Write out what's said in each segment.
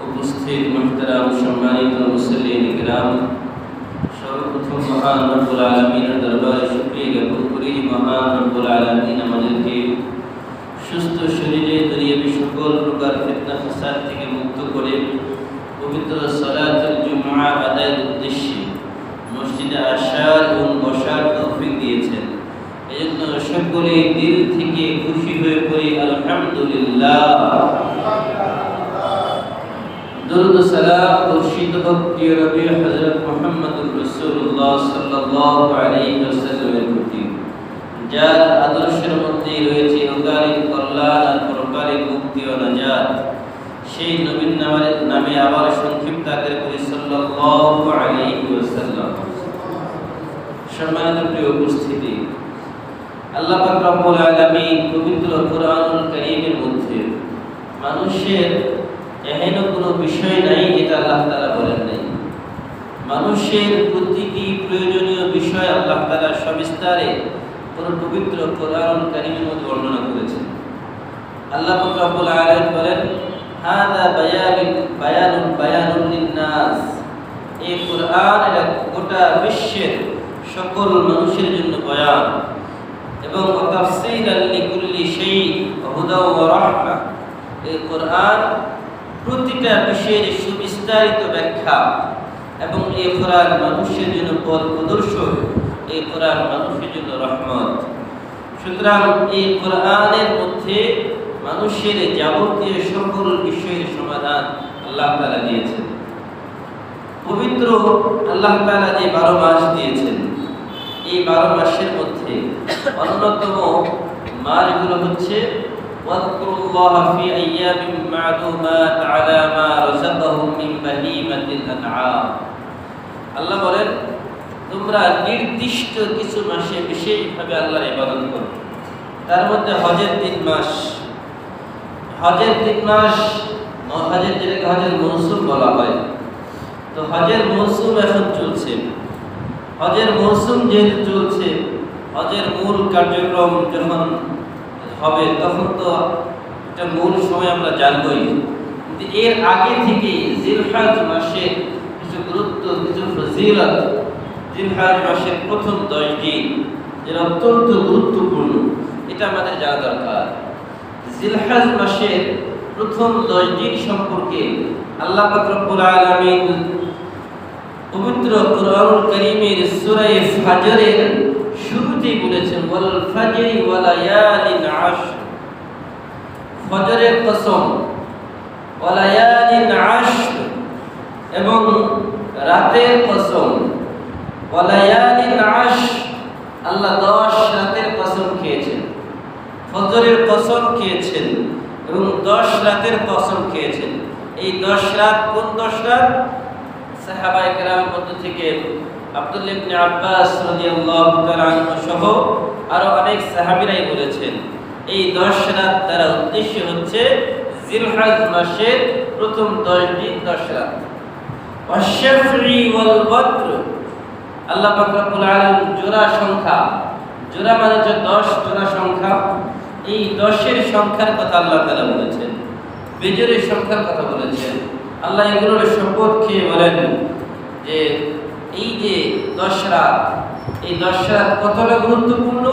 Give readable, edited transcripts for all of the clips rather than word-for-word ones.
উপস্থিত মুহতারাম সম্মানিত মুসল্লিন কিরাম, সর্বপ্রথম মহান রব্বুল আলামিনের দরবারে শুকরিয়া জ্ঞাপন করি। মহান রব্বুল আলামিন আমাদেরকে সুস্থ শরীরে দুনিয়াবী সকল প্রকার ফিতনা ফাসাদ থেকে মুক্ত করে পবিত্র সালাতুল জুমআ আদায়ের উদ্দেশ্যে মসজিদে আসার এবং বসার তৌফিক দিয়েছেন। এজন্য সকলে দিল থেকে খুশি হয়ে পড়ি আলহামদুলিল্লাহ। দরুদ সালাম বর্ষিত হোক প্রিয় নবী হযরত মুহাম্মদুর রাসূলুল্লাহ সাল্লাল্লাহু আলাইহি ওয়াসাল্লামের প্রতি, যার আদর্শের মধ্যে রয়েছে ইহকালীন কল্যাণ আর পরকালীন মুক্তি ও নাজাত। সেই নবীর নামে আবার সংক্ষিপ্ত আকারে বলি সাল্লাল্লাহু আলাইহি ওয়াসাল্লাম। সম্মানিত প্রিয় উপস্থিতি, আল্লাহ পাক রব্বুল আলামিন পবিত্র কোরআনুল কারীমের মধ্যে মানুষের এহেন কোনো বিষয় নাই যেটা আল্লাহ তাআলা বলেন নাই। মানুষের প্রতিটি প্রয়োজনীয় বিষয় আল্লাহ তাআলা সবিস্তারে পুরো পবিত্র কোরআনুল কারীমের মধ্যে বর্ণনা করেছেন। আল্লাহ পাক রব্বুল আলামিন বলেন, হাদা বায়ানুন লিন-নাস। এই কোরআন এটা গোটা বিশ্বের সকল মানুষের জন্য বয়ান এবং তাফসীরাল লিকুল্লি শাই ওয়া হুদা ওয়া রাহমা। এই কোরআন প্রতিটা বিষয়ের সুবিস্তারিত ব্যাখ্যা এবং এই কোরআন মানুষের জন্য পথ প্রদর্শক, এই কোরআন মানুষের জন্য রহমত। সুতরাং এই কোরআনের মধ্যে মানুষের যাবতীয় সকল বিষয়ের সমাধান আল্লাহ তাআলা দিয়েছেন। পবিত্র আল্লাহ তাআলা যে 12 মাস দিয়েছেন, এই 12 মাসের মধ্যে অন্যতম মাসগুলো হচ্ছে ওয়াজকুরুল্লাহা ফি আইয়ামিন মা'দুমাত আলা মা রাযাকাহুম মিন বাহিমাতিল আন'আম। আল্লাহ বলেন, তোমরা নির্দিষ্ট কিছু মাসে বিশেষভাবে আল্লাহর ইবাদত করো। তার মধ্যে হজের 3 মাস, হজের 3 মাস, হজের যেটাকে হজের মৌসুম বলা হয়। তো হজের মৌসুম এখন চলছে। হজের মৌসুম যেহেতু চলছে, হজের মূল কার্যক্রম যখন হবে তখন তো একটা মূল সময় আমরা জানবই, কিন্তু এর আগে থেকে জিলহজ মাসের কিছু গুরুত্ব, কিছু ফজিলত, জিলহজ মাসের প্রথম 10 দিন যেটা অত্যন্ত গুরুত্বপূর্ণ, এটা আমাদের জানা দরকার। জিলহজ মাসের প্রথম 10 দিন সম্পর্কে আল্লাহ পাক রব্বুল আলামিন পবিত্র কোরআনুল কারীমের সূরা ফাজরের শুরুতেই বলেছেন, ওয়াল ফাজরি ওয়া লায়ালিন আশর। ফজরের কসম, ওয়া লায়ালিন আশর, এবং রাতের কসম, ওয়া লায়ালিন আশর। আল্লাহ 10 রাতের কসম খেয়েছেন, ফজরের কসম খেয়েছেন এবং 10 রাতের কসম খেয়েছেন। এই 10 রাত কোন 10 রাত? সাহাবায়ে কেরামের মধ্য থেকে আব্দুল্লাহ ইবনে আব্বাস রাদিয়াল্লাহু তাআলা আনহু সহ আরো অনেক সাহাবীরাই বলেছেন, এই 10 রাত দ্বারা উদ্দেশ্য হচ্ছে জিলহজ মাসের প্রথম 10 দিন 10 রাত। ওয়াশ-শাফঈ ওয়াল ওয়াতর, আল্লাহ পাক রব্বুল আলামিন জোড়া সংখ্যা, জোড়া মানে হচ্ছে 10 জোড়া সংখ্যা, এই 10 এর সংখ্যার কথা আল্লাহ তাআলা বলেছেন, বেজোড়ের সংখ্যার কথা বলেছেন। আল্লাহ এগুলোর শপথ খেয়ে বলেন যে এই যে 10 রাত, এই 10 রাত কতটা গুরুত্বপূর্ণ।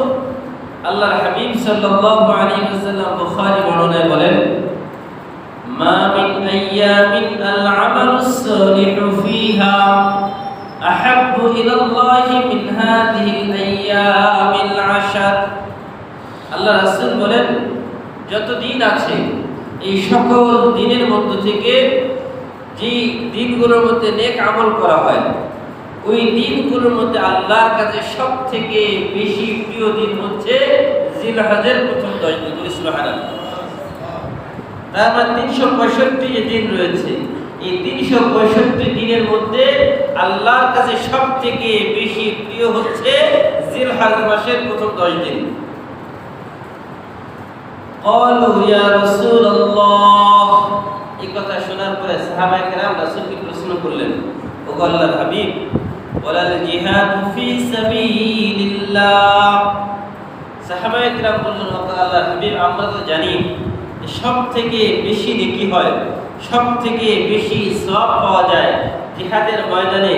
আল্লাহর হাবিব সাল্লাল্লাহু আলাইহি ওয়াসাল্লাম বুখারী বর্ণনায় বলেন, মা মিন আইয়ামিন আল আমালুস সালিহু ফিহা আহাব্বু ইলাল্লাহি মিন হাযিহিল আইয়ামিল 10। আল্লাহ রাসূল বলেন, যত দিন আছে এই সকল দিনের মধ্য থেকে যে দিনগুলোর মধ্যে নেক আমল করা হয়, ওই দিনগুলোর মধ্যে আল্লাহর কাছে সবথেকে বেশি প্রিয় দিন হচ্ছে জিলহজের প্রথম 10 দিন। সুবহানাল্লাহ। তার মানে 365 যে দিন রয়েছে, এই 365 দিনের মধ্যে আল্লাহর কাছে সবথেকে বেশি প্রিয় হচ্ছে জিলহজ মাসের প্রথম 10 দিন। ক্বালু ইয়া রাসূলুল্লাহ, এই কথা শোনার পরে সাহাবায়ে কেরাম রাসূলকে প্রশ্ন করলেন, ও আল্লাহর হাবিব, ওয়ালাল জিহাদু ফি সাবিলিল্লাহ। সাহাবায়ে কেরাম বললেন, ও আল্লাহর হাবিব, আমরা তো জানি সব থেকে বেশি নেকি হয়, সব থেকে বেশি সওয়াব পাওয়া যায় জিহাদের ময়দানে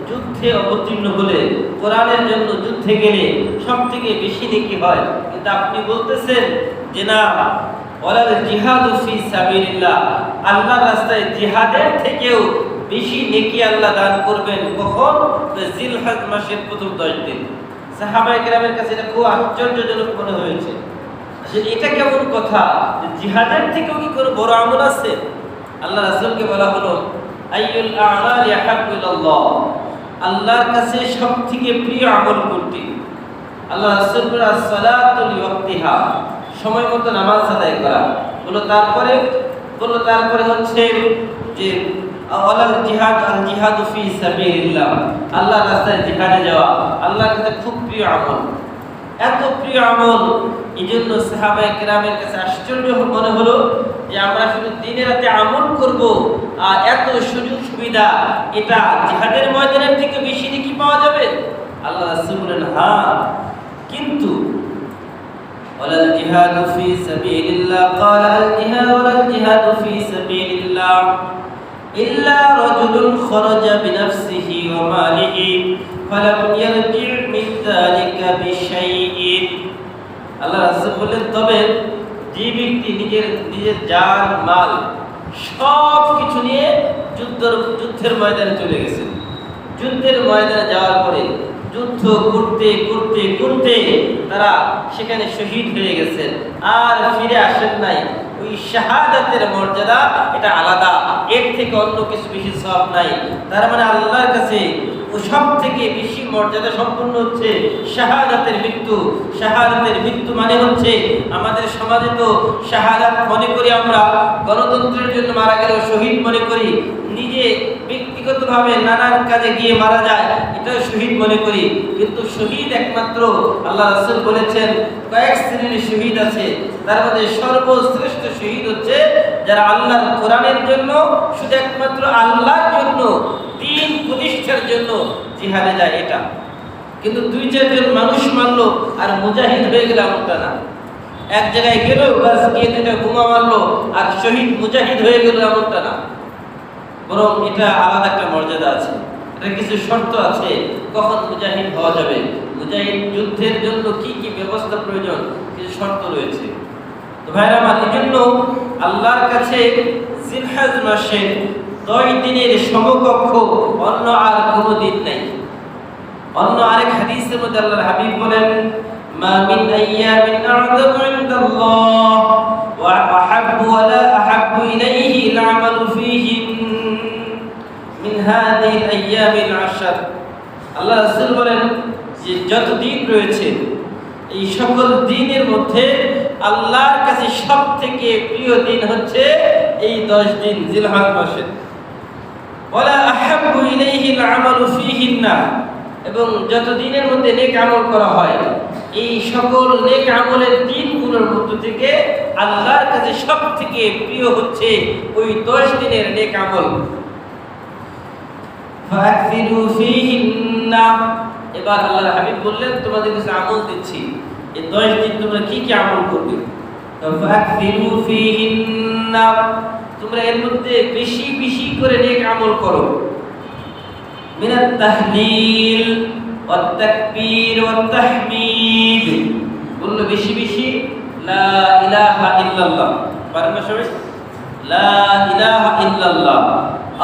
যুদ্ধে অবতীর্ণ হলে, কোরআনের জন্য যুদ্ধে গেলে সব থেকে বেশি নেকি হয়। কিন্তু আপনি বলতেছেন যে না, ওয়ালাল জিহাদু ফি সাবিলিল্লাহ, আল্লাহর রাস্তায় জিহাদের থেকেও বেশি নেকি আল্লাহ দান করবেন কখন? জিলহজ মাসের প্রথম 10 দিন। সাহাবায়ে কেরামের কাছে এটা খুব আশ্চর্যজনক মনে হয়েছে। আসলে এটা কেমন কথা, জিহাদের থেকেও কি কোনো বড় আমল আছে? আল্লাহ রাসূলকে বলা হলো, আইয়ুল আ'মালি আহাব্বু ইলাল্লাহ, আল্লাহর কাছে সবথেকে প্রিয় আমল কোনটি? আল্লাহ রাসূল বলেন, as-সালাতু লিওয়াক্তিহা, সময় মতো নামাজ আদায় করা। তারপরে হচ্ছে যে ওয়ালাল জিহাদ, আল জিহাদু ফি সাবিলিল্লাহ, আল্লাহর রাস্তায় জিহাদে যাওয়া আল্লাহর কাছে খুব প্রিয় আমল। এত প্রিয় আমল, এইজন্য সাহাবায়ে কেরামের কাছে আশ্চর্য মনে হলো যে আমরা শুধু দিনে রাতে আমল করব আর এত সুযোগ সুবিধা, এটা জিহাদের ময়দানের থেকে বেশি নেকি পাওয়া যাবে? আল্লাহ রাসূল বলেন হ্যাঁ, কিন্তু ওয়ালাল জিহাদু ফি সাবিলিল্লাহ, ক্বালা আল জিহাদ ওয়ালাল জিহাদু ফি সাবিলিল্লাহ ইল্লা রাজুলুন খারাজা বিনাফসিহি ওয়া মালিহি ফালাম ইয়ারজি' মিন যালিকা বিশাইইন। আল্লাহ রাসূল বলেন, তবে যে ব্যক্তি নিজের জান মাল সব কিছু নিয়ে যুদ্ধের ময়দানে চলে গেছেন, যুদ্ধের ময়দানে যাওয়ার পরে যুদ্ধ করতে করতে করতে তারা সেখানে শহীদ হয়ে গেছেন, আর ফিরে আসেন নাই, ওই শাহাদাতের মর্যাদা এটা আলাদা, এর থেকে অন্য কিছু বেশি সওয়াব নাই। তার মানে আল্লাহর কাছে সব থেকে বেশি মর্যাদা সম্পন্ন হচ্ছে শাহাদাতের মৃত্যু। শাহাদাতের মৃত্যু মানে হচ্ছে, আমাদের সমাজে তো শাহাদাত মনে করি আমরা গণতন্ত্রের জন্য মারা গেলেও শহীদ মনে করি, নিজে ব্যক্তিগতভাবে নানান কাজে গিয়ে মারা যায় এটাও শহীদ মনে করি। কিন্তু শহীদ একমাত্র আল্লাহ রাসূল বলেছেন কয়েক শ্রেণীর শহীদ আছে, তার মধ্যে সর্বশ্রেষ্ঠ শহীদ হচ্ছে যারা আল্লাহর কোরআনের জন্য, শুধু একমাত্র আল্লাহর জন্য, দ্বীন প্রতিষ্ঠার জন্য জিহাদে যায় এটা। কিন্তু 2-4 জন মানুষ মারলো আর মুজাহিদ হয়ে গেল এমনটা না। এক জায়গায় গেল, বাস গিয়ে 2টা বোমা মারলো আর শহীদ মুজাহিদ হয়ে গেল এমনটা না, বরং এটা আলাদা একটা মর্যাদা আছে, এটা কিছু শর্ত আছে কখন মুজাহিদ হওয়া যাবে, মুজাহিদ যুদ্ধের জন্য কি কি ব্যবস্থা প্রয়োজন, কিছু শর্ত রয়েছে। তো ভাইরা আমার, এই জন্য আল্লাহর কাছে জিলহজ মাসে 10 দিনের সমকক্ষ অন্য আর কোনো দিন নাই। অন্য আরেক হাদিসের মধ্যে আল্লাহর হাবিব বলেন, মা মিন আইয়ামিন আ'যামু ইনদাল্লাহ ওয়া আহাব্বু ওয়া লা আহাব্বু ইলাইহি আল-আমালু ফীহি মিন হাযিহিল আইয়ামিল 10। আল্লাহ রাসূল বলেন যে যত দিন রয়েছে এই সকল দিনের মধ্যে আল্লাহর কাছে সবথেকে প্রিয় দিন হচ্ছে এই 10 দিন জিলহজ মাসের। ওয়ালা আহাব্বু ইলাইহি আল-আমালু ফীহিন্না, এবং যত দিনের মধ্যে নেক আমল করা হয় এই সকল নেক আমলের দিনগুলোর মধ্য থেকে আল্লাহর কাছে সবথেকে প্রিয় হচ্ছে ওই 10 দিনের নেক আমল। ফাকফিরু ফীহিন্না, এবার আল্লাহর হাবিব বললেন তোমাদের কাছে আমল দিচ্ছি, এই 10 দিন তোমরা কি কি আমল করবে? ফাকফিরু ফীহিন্না, তোমরা এর মধ্যে বেশি বেশি করে নেক আমল করো। মিনাত তাহলিল ওয়াত তাকবীর ওয়াত তাহমিদ, বললো বেশি বেশি লা ইলাহা ইল্লাল্লাহ, পারেন না সবাই? লা ইলাহা ইল্লাল্লাহ,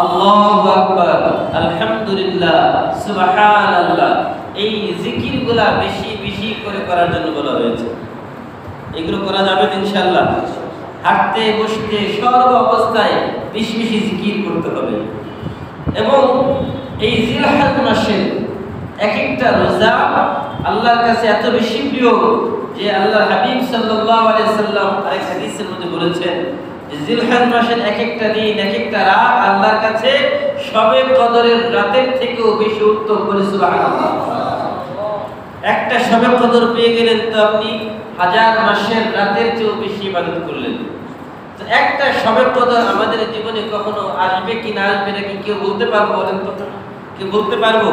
আল্লাহু আকবার, আলহামদুলিল্লাহ, সুবহানাল্লাহ, এই জিকিরগুলা বেশি বেশি করে করার জন্য বলা হয়েছে। এগুলো করা যাবে ইনশাআল্লাহ। হাঁটতে বসতে সর্ব অবস্থায় বেশি বেশি জিকির করতে হবে। এবং এই জিলহজ মাসে এক একটা রোজা আল্লাহর কাছে এত বেশি প্রিয় যে আল্লাহর হাবিব সাল্লাল্লাহু আলাইহি সাল্লাম আরেক হাদিসের মধ্যে বলেছেন যে জিলহজ মাসের এক একটা দিন, এক একটা রাত আল্লাহর কাছে শবে কদরের রাতের থেকেও বেশি উত্তম। বলে সুবহানাল্লাহ। একটা শবে কদর পেয়ে গেলেন তো আপনি 1000 মাসের রাতের চেয়েও বেশি ইবাদত করলেন। তো একটা শবে কদর আমাদের জীবনে কখনো আসবে কি না আসবে নাকি কেউ বলতে পারবো? বলেন তো, কেউ বলতে পারবো?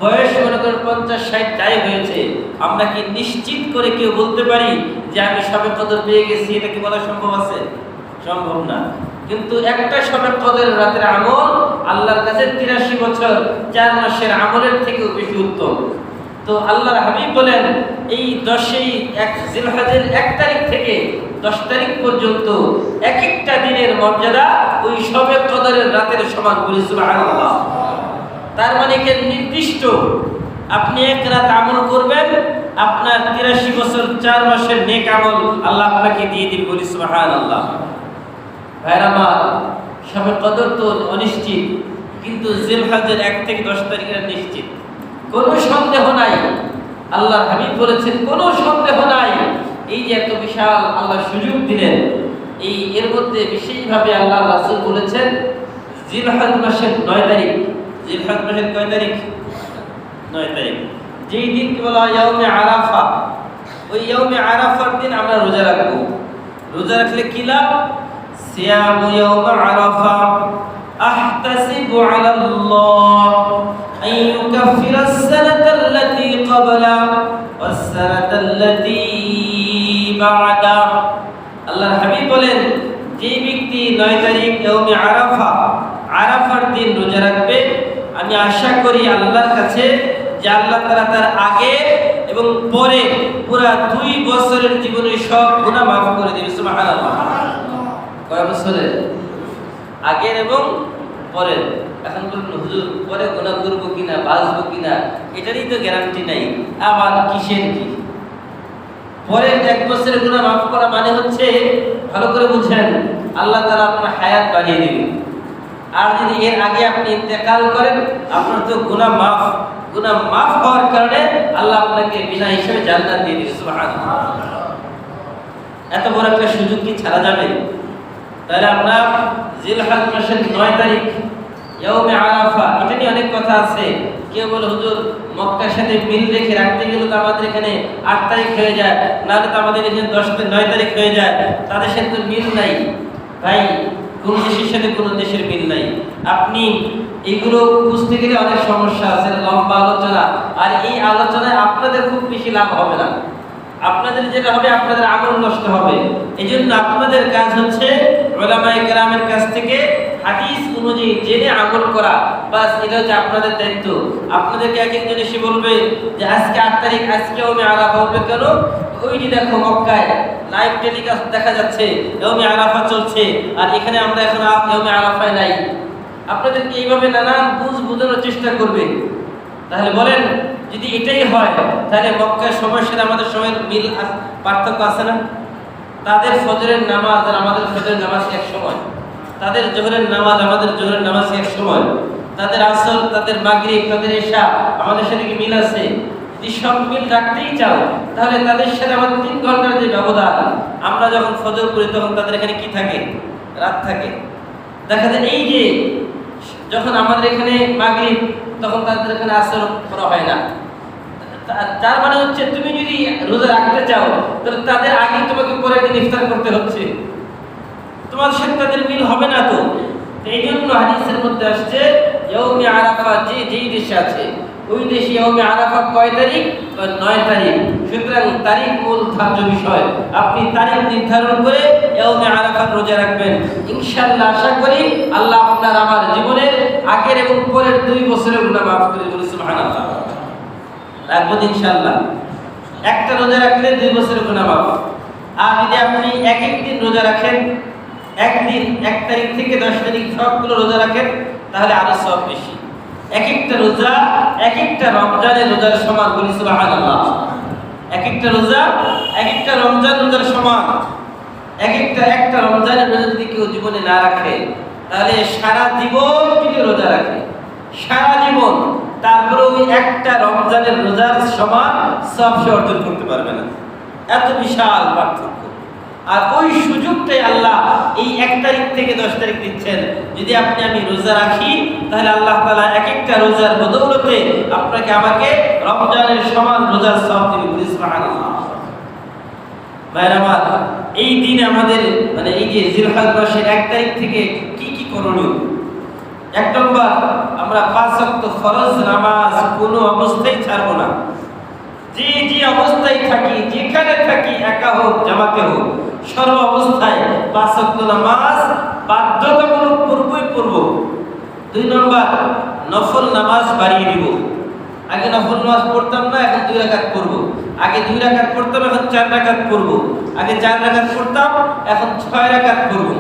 বয়স মনে করেন 50-60 যাই হয়েছে, আমরা কি নিশ্চিত করে কেউ বলতে পারি যে আমি শবে কদর পেয়ে গেছি, এটা কি বলা সম্ভব আছে? সম্ভব না। কিন্তু একটা শবে কদরের রাতের আমল আল্লাহর কাছে 83 বছর 4 মাসের আমলের থেকেও বেশি উত্তম। তো আল্লাহর হাবিব বলেন এই 10ই জিলহজের 1 তারিখ থেকে 10 তারিখ পর্যন্ত এক একটা দিনের মর্যাদা ওই শবে কদরের রাতের সমান। বলি সুবহানাল্লাহ। তার মানে কি নির্দিষ্ট আপনি এক রাত আমল করবেন, আপনার 83 বছর 4 মাসের নেক আমল আল্লাহ আপনাকে দিয়ে দিন। বলি সুবহানাল্লাহ। ভাইরা আমার, শবে কদর তো অনিশ্চিত, কিন্তু জিলহজের 1 থেকে 10 তারিখের নিশ্চিত, কোনো সন্দেহ নাই। আল্লাহর হাবিব বলেছেন কোনো সন্দেহ নাই। এই যে এত বিশাল আল্লাহ সুযোগ দিলেন, এর মধ্যে বিশেষভাবে আল্লাহ রাসূল বলেছেন জিলহজ মাসের 9 তারিখ। জিলহজ মাসের কয় তারিখ? 9 তারিখ। যেই দিনকে বলা হয় ইয়াউমে আরাফা, ওই ইয়াউমে আরাফার দিন আমরা রোজা রাখবো। রোজা রাখলে কি লাভ? সিয়ামু ইয়াউম আরাফা আহতাসিবু আলাল্লাহ আন ইউকাফিরা আস-সানাতাল্লাতী ক্বাবলা ওয়াস-সানাতাল্লাতী বা'দা। আল্লাহর হাবিব বলেন যে ব্যক্তি 9 তারিখ ইয়াউমে আরাফা, আরাফার দিন রোজা রাখবে, আমি আশা করি আল্লাহর কাছে যে আল্লাহ তাআলা তার আগে এবং পরে পুরা 2 বছরের জীবনের সব গুনাহ মাফ করে দিবে। সুবহানাল্লাহ। কয় বছরের? আগের এবং পরের। এখন বলুন হুজুর পরে গুনাহ করব কিনা, বাঁচবো কিনা, এটারই তো গ্যারান্টি নাই। আবার কিসের কি? পরের 1 বছরের গুনাহ মাফ করা মানে হচ্ছে, ভালো করে বুঝেন, আল্লাহ তাআলা আপনার হায়াত বাড়িয়ে দিবেন। আর যদি এর আগে আপনি ইন্তেকাল করেন, আপনার তো গুনাহ মাফ হওয়ার কারণে আল্লাহ আপনাকে বিনা হিসাবে জান্নাত দিয়ে দিবে। সুবহানাল্লাহ। এত বড় একটা সুযোগ কি ছাড়া যাবে? তাহলে আমরা জিলহজ মাসের 9 তারিখ ইয়াউমে আরাফা, এটা নিয়ে অনেক কথা আছে। কেউ বলে হুজুর মক্কার সাথে মিল রেখে রাখতে গেলে তো আমাদের এখানে 8 তারিখ হয়ে যায়, নাহলে তো আমাদের এখানে 9 তারিখ হয়ে যায়। তাদের সাথে তো মিল নাই। ভাই, কোন দেশের সাথে কোন দেশের মিল নাই। আপনি এইগুলো বুঝতে গেলে অনেক সমস্যা আছে, লম্বা আলোচনা। আর এই আলোচনায় আপনাদের খুব বেশি লাভ হবে না। আপনাদের যেটা হবে, আপনাদের আমল নষ্ট হবে। এজন্য আপনাদের কাজ হচ্ছে উলামায়ে কেরামের কাছ থেকে হাদিস অনুযায়ী জেনে আমল করা, বাস এটা হচ্ছে আপনাদের দায়িত্ব। আপনাদেরকে একজন এসে বলবে যে আজকে 8 তারিখ, আজকে ইয়াউমে আরাফা হবে কেন? ওই যে দেখো মক্কায় লাইভ টেলিকাস্ট দেখা যাচ্ছে, ইয়াউমে আরাফা চলছে, আর এখানে আমরা এখন ইয়াউমে আরাফায় নাই। আপনাদেরকে এইভাবে নানান বোঝানোর চেষ্টা করবে। তাহলে বলেন, যদি এটাই হয় তাহলে মক্কার সময়ের সাথে আমাদের সময়ের মিল পার্থক্য আছে না? তাদের ফজরের নামাজ আর আমাদের ফজরের নামাজ এক সময়, তাদের জোহরের নামাজ আমাদের জোহরের নামাজ এক সময়, তাদের আসর, তাদের মাগরিব, তাদের ইশা আমাদের সাথে কি মিল আছে? যদি সব মিল রাখতেই চাও তাহলে তাদের সাথে আমাদের 3 ঘন্টার যে ব্যবধান, আমরা যখন ফজর করি তখন তাদের এখানে কি থাকে? রাত থাকে। দেখা যায় এই যে যখন আমাদের এখানে মাগরিব, তখন তাদের এখানে আসর করা হয় না। তার মানে হচ্ছে তুমি যদি রোজা রাখতে চাও তাহলে তাদের আগে তোমাকে পরের দিন ইফতার করতে হচ্ছে, তোমার সাথে তাদের মিল হবে না। তো এই জন্য হাদিসের মধ্যে আসছে ইয়াউমে আরাফা যেই দেশে আছে ওই দেশে ইয়াউমে আরাফা কয় তারিখ? 9 তারিখ। সুতরাং তারিখ মূল ধার্য বিষয়। আপনি তারিখ নির্ধারণ করে ইয়াউমে আরাফা রোজা রাখবেন। ইনশাআল্লাহ আশা করি আল্লাহ আপনার আমার জীবনের আগের এবং পরের 2 বছরের গুনাহ মাফ করে দিবেন। সুবহানাল্লাহ। রাখবো ইনশাআল্লাহ। একটা রোজা রাখলে 2 বছরের গুনাহ মাফ। আর যদি আপনি এক দিন রোজা রাখেন, একদিন 1 তারিখ থেকে 10 তারিখ সবগুলো রোজা রাখেন, তাহলে আরো সব বেশি। এক একটা রোজা এক একটা রমজানের রোজার সমান। বলি সুবহানাল্লাহ। এক একটা রোজা এক একটা রমজান রোজার সমান। একটা রমজানের রোজা যদি কেউ জীবনে না রাখে, তাহলে সারা জীবন যদি রোজা রাখে, সারা জীবন, তারপরে ওই একটা রমজানের রোজার সমান সব সে অর্জন করতে পারবে না। এত বিশাল পার্থক্য। আর ওই সুযোগটাই আল্লাহ এই 1 তারিখ থেকে 10 তারিখ দিচ্ছেন। যদি আমি রোজা রাখি, তাহলে আল্লাহ তাআলা এক একটা রোজার বদৌলতে আপনাকে আমাকে রমজানের সমান রোজার সওয়াব দিবেন। সুবহানাল্লাহ। ভাইরা আমার, এই দিন আমাদের মানে এই যে জিলহজ মাসের 1 তারিখ থেকে কি কি করণীয়? 1 নম্বর, আমরা 5 ওয়াক্ত ফরজ নামাজ কোনো অবস্থায় ছাড়বো না। যে যে অবস্থায় থাকি, যেখানে থাকি, একা হোক জামাতে হোক, সর্ব অবস্থায় 5 ওয়াক্ত নামাজ বাধ্যতামূলক পড়বই পড়ব। 2 নম্বর, নফল নামাজ বাড়িয়ে দিব। আগে নফল নামাজ পড়তাম না, এখন 2 রাকাত পড়ব। আগে 2 রাকাত পড়তাম, এখন 4 রাকাত পড়ব। আগে 4 রাকাত পড়তাম, এখন 6 রাকাত পড়ব।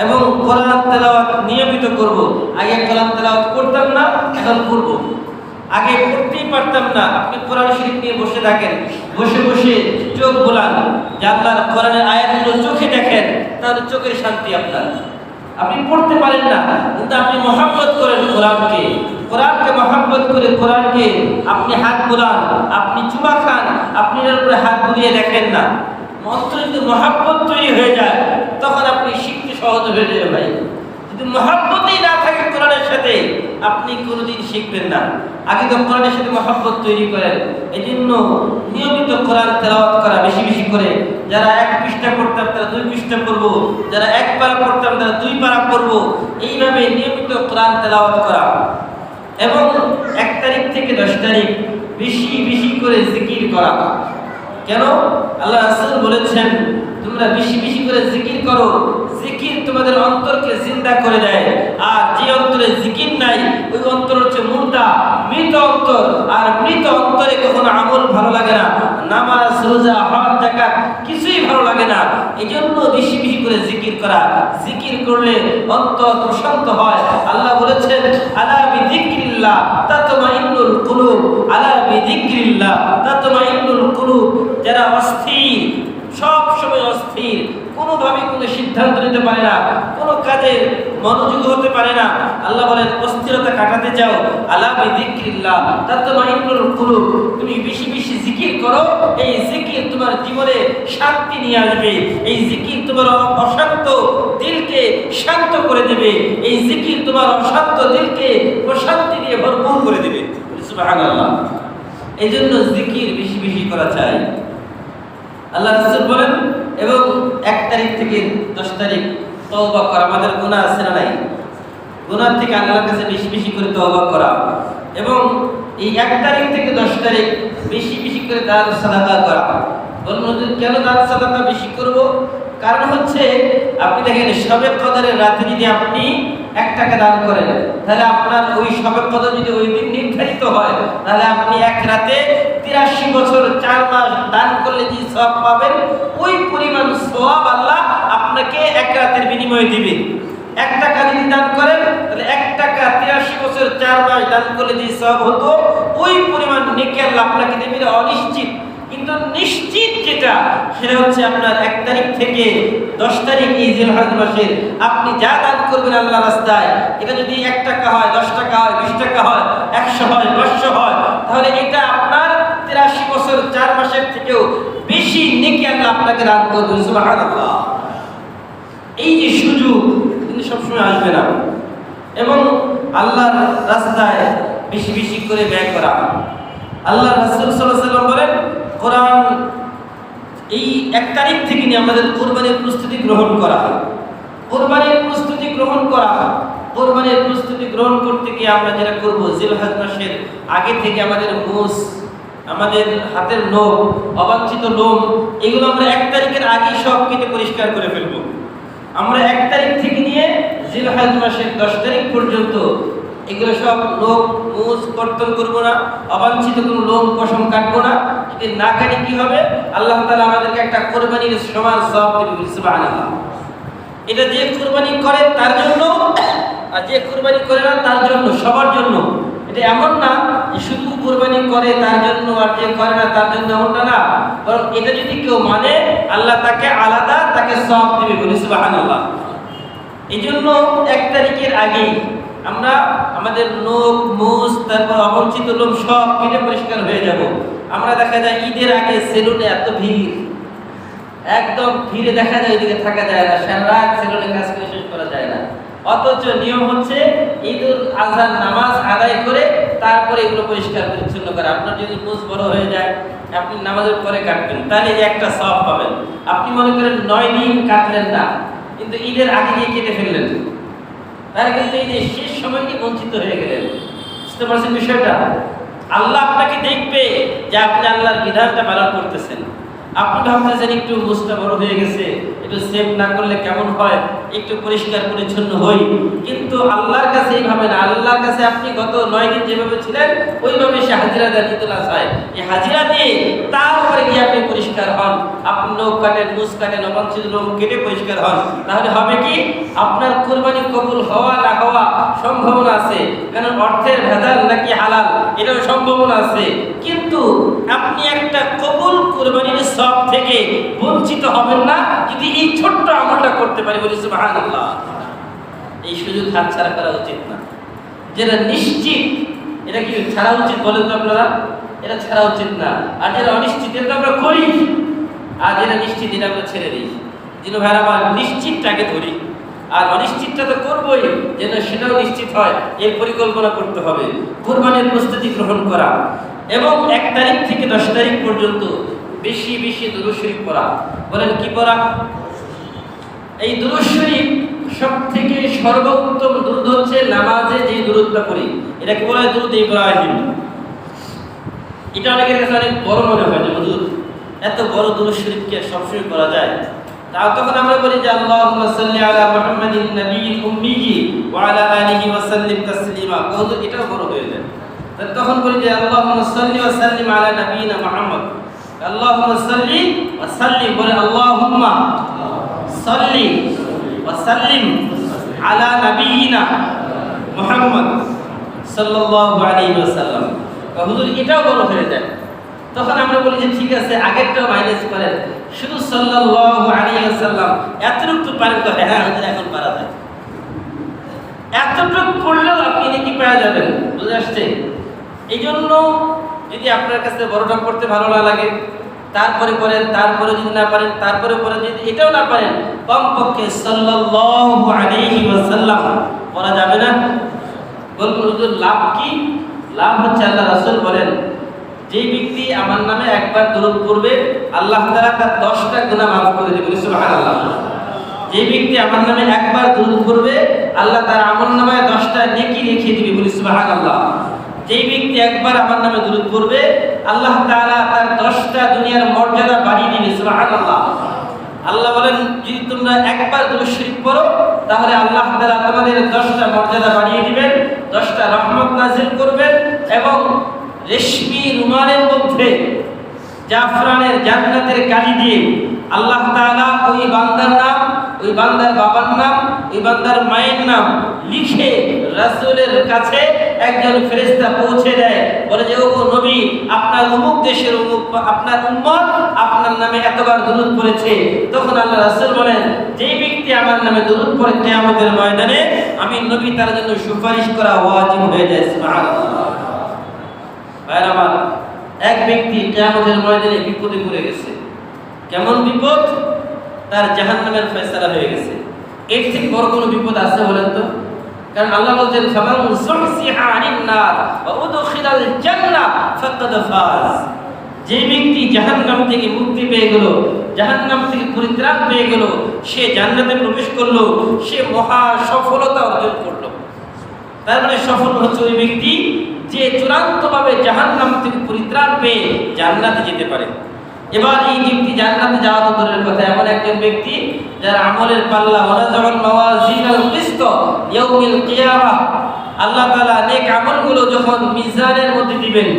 এবং কোরআন তেলাওয়াত নিয়মিত করব। আগে কোরআন তেলাওয়াত করতাম না, এখন করব। আগে পড়তেই পারতাম না, আপনি কোরআন শরীফ নিয়ে বসে থাকেন, বসে বসে চোখ বোলান, যে আল্লাহর কোরআনের আয়াতগুলো চোখে দেখেন, তাহলে চোখের শান্তি আপনার। আপনি পড়তে পারেন না, কিন্তু আপনি মহব্বত করেন কোরআনকে, কোরআনকে মহব্বত করে কোরআনকে আপনি হাত বোলান, আপনি চুমা খান, আপনি এর উপরে হাত বুলিয়ে দেখেন না। অন্তরে যদি মহব্বত তৈরি হয়ে যায়, তখন আপনি শিখতে সহজ হয়ে যাবে ভাই। যদি মহব্বতই না থাকে কোরআনের সাথে, আপনি কোনোদিন শিখবেন না। আগে তো কোরআনের সাথে মহব্বত তৈরি করেন। এই জন্য নিয়মিত কোরআন তেলাওয়াত করা, বেশি বেশি করে। যারা 1 পৃষ্ঠা পড়তাম তারা 2 পৃষ্ঠা পড়বো, যারা 1 পারা পড়তাম তারা 2 পারা পড়বো। এইভাবে নিয়মিত কোরআন তেলাওয়াত করা। এবং 1 তারিখ থেকে 10 তারিখ বেশি বেশি করে জিকির করা। কেন? আল্লাহ রাসূল বলেছেন, তোমরা বেশি বেশি করে জিকির করো। জিকির তোমাদের অন্তরকে জিন্দা করে দেয়। আর যে অন্তরে জিকির নাই, ওই অন্তর হচ্ছে মুর্দা, মৃত অন্তর। আর মৃত অন্তরে কখনো আমল ভালো লাগে না, নামাজ, রোজা, হজ, যাকাত কিছুই ভালো লাগে না। এই জন্য বেশি বেশি করে জিকির করা। জিকির করলে অন্তর প্রশান্ত হয়। আল্লাহ বলেছেন, আলা বিযিকরিল্লাহ তাতমাইন্নুল কুলুব, আলা বিযিকরিল্লাহ তাতমাইন্নুল কুলুব। যারা অস্থির, সব সময় অস্থির, কোনোভাবে কোনো সিদ্ধান্ত নিতে পারে না, কোনো কাজে মনোযোগ হতে পারে না, আল্লাহ বলেন অস্থিরতা কাটাতে চাও, আলা বিযিকরিল্লাহ তাতমাইন্নুল কুলুব। তুমি বেশি বেশি জিকির করো। এই জিকির তোমার জীবনে শান্তি নিয়ে আসবে। এই জিকির তোমার অশান্ত দিলকে শান্ত করে দেবে। এই জিকির তোমার অশান্ত দিলকে প্রশান্তি দিয়ে ভরপুর করে দেবে। সুবহানাল্লাহ। এই জন্য জিকির বেশি বেশি করা চাই। আল্লাহ রাসূল বলেন, এবং 1 তারিখ থেকে 10 তারিখ তওবা করা। আমাদের গুনাহ আছে না নাই? গুনাহ থেকে আল্লাহর কাছে বেশি বেশি করে তওবা করা। এবং এই 1 তারিখ থেকে 10 তারিখ বেশি বেশি করে দান সাদাকা করা। বলুন কেন দান সাদাকা বেশি করব? কারণ হচ্ছে, আপনি দেখেন শবে কদরের রাতে যদি আপনি 1 টাকা দান করেন, তাহলে আপনার ওই শবে কদর যদি ওই দিন নির্ধারিত হয়, তাহলে আপনি 1 রাতে 83 বছর 4 মাস দান করলে যে সওয়াব পাবেন, ওই পরিমাণ সওয়াব আল্লাহ আপনাকে 1 রাতের বিনিময়ে দিবে। 1 টাকা যদি দান করেন, তাহলে 1 টাকা 83 বছর 4 মাস দান করলে যে সওয়াব হতো, ওই পরিমাণ নেকি আল্লাহ আপনাকে দেবে। অনিশ্চিত, কিন্তু নিশ্চিত যেটা, সেটা হচ্ছে আপনার 1 তারিখ থেকে 10 তারিখ এই জিলহজ মাসের আপনি যা দান করবেন আল্লাহর রাস্তায়, এটা যদি 1 টাকা হয়, 10 টাকা হয়, 20 টাকা হয়, 100 হয়, 500 হয়, তাহলে এটা আপনার 83 বছর 4 মাসের থেকেও বেশি নেকি আল্লাহ আপনাকে দান করবে। সুবহানাল্লাহ। এই যে সুযোগ কিন্তু সবসময় আসবে না। এবং আল্লাহর রাস্তায় বেশি বেশি করে ব্যয় করা। আল্লাহ রাসূল সাল্লাল্লাহু আলাইহি ওয়াসাল্লাম বলেন, কোরআন এই 1 তারিখ থেকে নিয়ে আমাদের কোরবানির প্রস্তুতি গ্রহণ করা। কোরবানির প্রস্তুতি গ্রহণ করা। কোরবানির প্রস্তুতি গ্রহণ করতে গিয়ে আমরা যেটা করব, জিলহজ মাসের আগে থেকে আমাদের মুস, আমাদের হাতের নখ, অবাঞ্ছিত লোম, এগুলো আমরা 1 তারিখের আগে সব কেটে পরিষ্কার করে ফেলব। আমরা 1 তারিখ থেকে নিয়ে জিলহজ মাসের 10 তারিখ পর্যন্ত এগুলো সব লোম, মুস কর্তন করবো না, অবাঞ্ছিত কোনো লোম পশম কাটবো না। যদি না কাটি কি হবে? আল্লাহ তাআলা আমাদেরকে একটা কোরবানির সমান সওয়াব দিবেন। সুবহানাল্লাহ। এটা যে কোরবানি করে তার জন্য, আর যে কোরবানি করে না তার জন্য, সবার জন্য। এটা এমন না যে শুধু কোরবানি করে তার জন্য আর যে করে না তার জন্য, এমনটা না। বরং এটা যদি কেউ মানে, আল্লাহ তাকে আলাদা তাকে সওয়াব দিবে। বলি সুবহানাল্লাহ। এই জন্য 1 তারিখের আগেই আমরা আমাদের নখ, মুস, তারপর অবঞ্চিত লোম সব কেটে পরিষ্কার হয়ে যাব। আমরা দেখা যায় ঈদের আগে সেলুনে এত ভিড়, একদম ভিড়ে দেখা যায় ওইদিকে থাকা যায় না, সারা রাত সেলুনে কাজ করে শেষ করা যায় না। অথচ নিয়ম হচ্ছে ঈদুল আজহার নামাজ আদায় করে তারপরে এগুলো পরিষ্কার পরিচ্ছন্ন করা। আপনার যদি মুস বড় হয়ে যায়, আপনি নামাজের পরে কাটবেন, তাহলে একটা সওয়াব পাবেন। আপনি মনে করেন 9 দিন কাটলেন না, কিন্তু ঈদের আগে দিয়ে কেটে ফেললেন, তাহলে কিন্তু এই যে শেষ সময়কে বঞ্চিত হয়ে গেলেন। বুঝতে পারছেন বিষয়টা? আল্লাহ আপনাকে দেখবে যে আপনি আল্লাহর বিধানটা পালন করতেছেন। আপনি ভাবতেছেন একটু মুছটা বড় হয়ে গেছে, একটু সেভ না করলে কেমন হয়, একটু পরিষ্কার পরিচ্ছন্ন হই, কিন্তু আল্লাহর কাছে এইভাবে না। আল্লাহর কাছে আপনি গত 9 দিন যেভাবে ছিলেন ওইভাবে সে হাজিরা দেন ইতলা চায়। এই হাজিরা দিয়ে তারপরে গিয়ে আপনি পরিষ্কার হন, আপনি নখ কাটেন, মুছ কাটেন, অবাঞ্ছিত লোম কেটে পরিষ্কার হন। তাহলে হবে কি, আপনার কুরবানি কবুল হওয়া না হওয়া সম্ভাবনা আছে, কারণ অর্থের ভেজাল নাকি হালাল এটাও সম্ভাবনা আছে। কিন্তু আপনি একটা কবুল কুরবানির সব থেকে বঞ্চিত হবেন না যদি এই ছোট্ট আমলটা করতে পারি। বলি সুবহানাল্লাহ। এই সুযোগ হাতছাড়া করা উচিত না। যেটা নিশ্চিত এটা কি ছাড়া উচিত বলেন তো আপনারা? এটা ছাড়া উচিত না। আর যেটা অনিশ্চিত এটা আমরা করি, আর যেটা নিশ্চিত এটা আমরা ছেড়ে দিই। যেন ভাইরা আমার নিশ্চিতটাকে ধরি, আর অনিশ্চিতটা তো করবোই, যেন সেটাও নিশ্চিত হয় এর পরিকল্পনা করতে হবে। কুরবানির প্রস্তুতি গ্রহণ করা এবং 1 তারিখ থেকে 10 তারিখ পর্যন্ত বেশি বেশি দুরূদ শরীফ পড়া। বলেন কি পড়া? এই দুরূদ শরীফ সবথেকে সর্বোত্তম দুরূদ হচ্ছে নামাজে যে দুরূদটা পড়ি, এটাকে বলা হয় দুরূদ ইব্রাহিম। এটা অনেকের কাছে অনেক বড় মনে হয় যে হুজুর এত বড় দুরূদ শরীফ কি সবসময় পড়া যায়? তাও তখন আমরা বলি যে আল্লাহুম্মা সাল্লি আলা মুহাম্মাদিন নাবিয়্যিল উম্মি ওয়া আলা আলিহি ওয়া সাল্লিম তাসলিমা। হুজুর এটাও বড় হয়ে যায়। তখন বলি যে আল্লাহুম্মা সাল্লি ওয়া সাল্লিম আলা নাবিয়িনা মুহাম্মদ। আল্লাহুম্মা সাল্লি ওয়া সাল্লিম, বলে আল্লাহুম্মা সাল্লি ওয়া সাল্লিম আলা নাবিয়িনা মুহাম্মদ সাল্লাল্লাহু আলাইহি ওয়াসাল্লাম। হুজুর এটাও বড় হয়ে যায়। তখন আমরা বলি যে ঠিক আছে আগেরটাও মাইনাস করেন, শুধু সাল্লাল্লাহু আলাইহি ওয়াসাল্লাম এতটুকু পারেন তো? হ্যাঁ হুজুর এখন পারা যায়। এতটুকু পড়লেও আপনি নাকি পেয়ে যাবেন। বুঝে আসছে? এই জন্য যদি আপনার কাছে বড়টা পড়তে ভালো না লাগে তারপরে করেন, তারপরে যদি না পারেন তারপরে পড়েন, যদি এটাও না পারেন কমপক্ষে সাল্লাল্লাহু আলাইহি ওয়াসাল্লাম পড়া যাবে না? বলুন হুজুর লাভ কি? লাভ হচ্ছে আল্লাহ রাসূল বলেন যে ব্যক্তি আমার নামে একবার দরুদ পড়বে আল্লাহ তাআলা তার 10টা গুনাহ মাফ করে দিবেন। সুবহানাল্লাহ। যে ব্যক্তি আমার নামে একবার দরুদ পড়বে আল্লাহ তার আমলনামায় 10টা নেকি লিখে দিবে। বলি সুবহানাল্লাহ। যে ব্যক্তি একবার আমার নামে দরুদ পড়বে আল্লাহ তাআলা তার 10টা দুনিয়ার মর্যাদা বাড়িয়ে দিবে। সুবহানাল্লাহ। আল্লাহ বলেন যদি তোমরা একবার দরুদ শরীফ পড়ো তাহলে আল্লাহ তাআলা তোমাদের 10টা মর্যাদা বাড়িয়ে দিবেন, 10টা রহমত নাযিল করবেন এবং রেশমি রুমালের মধ্যে জাফরানের জান্নাতের কালি দিয়ে আল্লাহ তাআলা ওই বান্দার নাম, ওই বান্দার বাবার নাম, ওই বান্দার মায়ের নাম লিখে রাসূলের কাছে একজন ফেরেশতা পৌঁছে দেয়। বলে যে ওগো নবী, আপনার অমুক দেশের অমুক আপনার উম্মত আপনার নামে এতবার দরুদ পড়েছে। তখন আল্লাহ রাসূল বলেন যেই ব্যক্তি আমার নামে দরুদ পড়ে কিয়ামতের ময়দানে আমি নবী তার জন্য সুপারিশ করা ওয়াজিব হয়ে যায়। সুবহানাল্লাহ। ভাইরা আমার, এক ব্যক্তি কিয়ামতের ময়দানে বিপদে পড়ে গেছে। কেমন বিপদ? তার জাহান্নামের ফয়সালা হয়ে গেছে। এর থেকে বড় কোনো বিপদ আছে বলেন তো? কারণ আল্লাহ বলেন ফামান যুহসিহা আনিন নার ওয়া উদখিলাল জান্নাহ ফাকাদ ফাজ। যে ব্যক্তি জাহান্নাম থেকে মুক্তি পেয়ে গেল, জাহান্নাম থেকে পরিত্রাণ পেয়ে গেল, সে জান্নাতে প্রবেশ করলো, সে মহা সফলতা অর্জন করলো। তার মানে সফল হচ্ছে ওই ব্যক্তি যে চূড়ান্তভাবে জাহান্নাম থেকে পরিত্রাণ পেয়ে জান্নাতে যেতে পারে। এবার এই ব্যক্তি জান্নাতে যাওয়া তো দূরের কথা, এমন একজন ব্যক্তি যার আমলের পাল্লা ওয়ানাজাল মাওয়াজিনাল কিসত ইয়াউমিল কিয়ামাহ, আল্লাহ তাআলা নেক আমলগুলো যখন মিজানের মধ্যে দিবেন,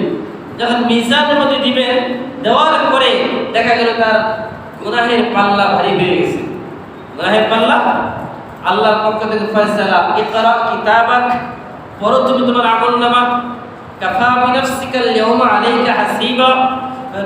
যখন মিজানের মধ্যে দিবেন, দেওয়ার পরে দেখা গেল তার গুনাহের পাল্লা ভারী হয়ে গেছে। গুনাহের পাল্লা আল্লাহর পক্ষ থেকে ফয়সালা, ইকরা কিতাবাক, পড়ো তুমি তোমার আমলনামা, কাফা বিনাফসিকাল ইয়াউমা আলাইকা হাসিবা,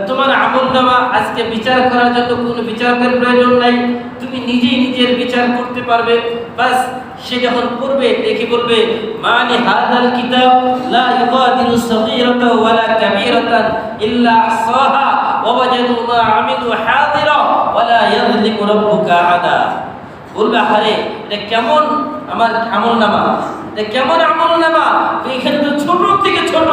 তোমার আমলনামা আজকে বিচার করার জন্য কোনো বিচারকের প্রয়োজন নাই, তুমি নিজেই নিজের বিচার করতে পারবে। বাস সে যখন পড়বে দেখে বলবে মানি হাযাল কিতাব লা ইউগাদিরু সাগীরাতান ওয়ালা কাবীরাতান ইল্লা আহসাহা ওয়া ওয়াজাদু মা আমিলু হাদিরা ওয়ালা ইয়াযলিমু রাব্বুকা আহাদা। বলবে আরে এটা কেমন আমার আমলনামা, এটা কেমন আমলনামা, এখানে তো ছোট থেকে ছোট,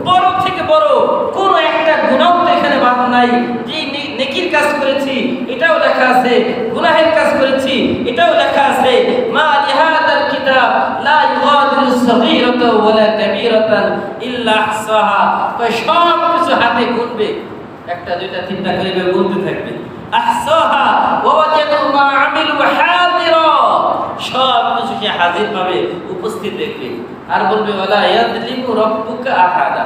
বড় থেকে বড় কোনো একটা গুনাহ তো এখানে বাদ নাই। যে নেকির কাজ করেছি এটাও লেখা আছে, গুনাহের কাজ করেছি এটাও লেখা আছে। মা লিহাদাল কিতাব লা ইউগাদিরু সাগীরাতান ওয়ালা কাবীরাতান ইল্লা আহসাহা, সব কিছু হাতে গুনবে, একটা দুইটা তিনটা করে গুনতে থাকবে। আহসাহা ওয়া ওয়াজাদু মা আমিলু হাদিরা, সব কিছু সে হাজির পাবে, উপস্থিত দেখবে। আর বলবে ওয়ালা ইয়াযলিমু রাব্বুকা আহাদা,